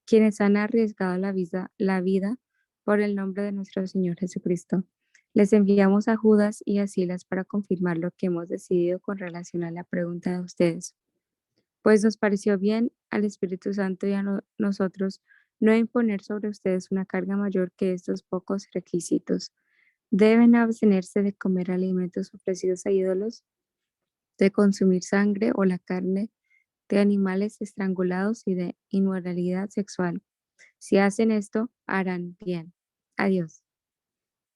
quienes han arriesgado la vida por el nombre de nuestro Señor Jesucristo. Les enviamos a Judas y a Silas para confirmar lo que hemos decidido con relación a la pregunta de ustedes. Pues nos pareció bien al Espíritu Santo y a nosotros no imponer sobre ustedes una carga mayor que estos pocos requisitos. Deben abstenerse de comer alimentos ofrecidos a ídolos, de consumir sangre o la carne de animales estrangulados y de inmoralidad sexual. Si hacen esto, harán bien. Adiós.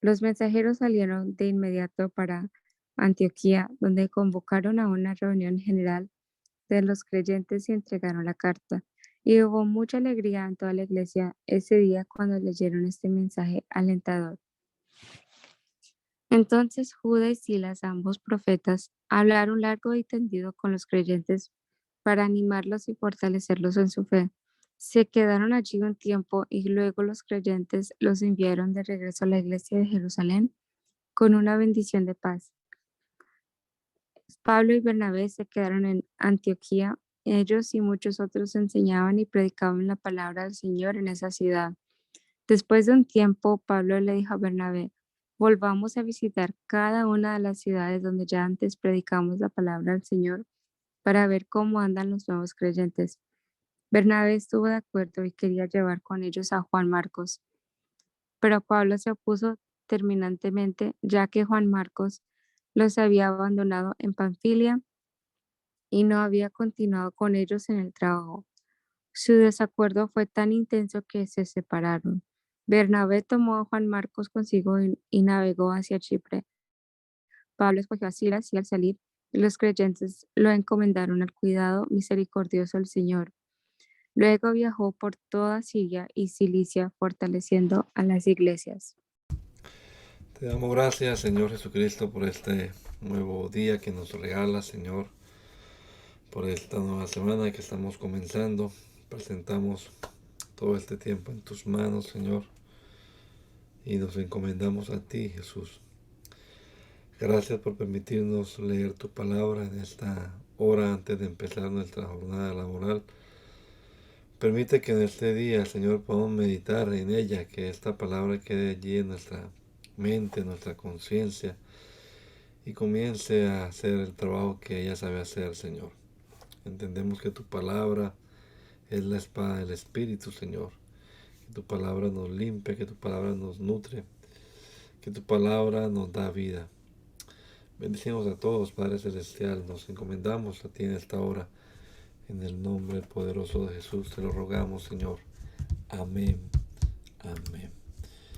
Los mensajeros salieron de inmediato para Antioquía, donde convocaron a una reunión general de los creyentes y entregaron la carta. Y hubo mucha alegría en toda la iglesia ese día cuando leyeron este mensaje alentador. Entonces Judas y Silas, ambos profetas, hablaron largo y tendido con los creyentes para animarlos y fortalecerlos en su fe. Se quedaron allí un tiempo y luego los creyentes los enviaron de regreso a la iglesia de Jerusalén con una bendición de paz. Pablo y Bernabé se quedaron en Antioquía. Ellos y muchos otros enseñaban y predicaban la palabra del Señor en esa ciudad. Después de un tiempo, Pablo le dijo a Bernabé: volvamos a visitar cada una de las ciudades donde ya antes predicamos la palabra del Señor para ver cómo andan los nuevos creyentes. Bernabé estuvo de acuerdo y quería llevar con ellos a Juan Marcos, pero Pablo se opuso terminantemente, ya que Juan Marcos los había abandonado en Panfilia y no había continuado con ellos en el trabajo. Su desacuerdo fue tan intenso que se separaron. Bernabé tomó a Juan Marcos consigo y navegó hacia Chipre. Pablo escogió a Silas y al salir, los creyentes lo encomendaron al cuidado misericordioso del Señor. Luego viajó por toda Siria y Cilicia, fortaleciendo a las iglesias. Te damos gracias, Señor Jesucristo, por este nuevo día que nos regalas, Señor, por esta nueva semana que estamos comenzando. Presentamos todo este tiempo en tus manos, Señor, y nos encomendamos a ti, Jesús. Gracias por permitirnos leer tu palabra en esta hora antes de empezar nuestra jornada laboral. Permite que en este día, Señor, podamos meditar en ella, que esta palabra quede allí en nuestra mente, en nuestra conciencia, y comience a hacer el trabajo que ella sabe hacer, Señor. Entendemos que tu palabra es la espada del Espíritu, Señor. Que tu palabra nos limpia, que tu palabra nos nutre, que tu palabra nos da vida. Bendecimos a todos, Padre Celestial. Nos encomendamos a ti en esta hora. En el nombre poderoso de Jesús te lo rogamos, Señor. Amén. Amén.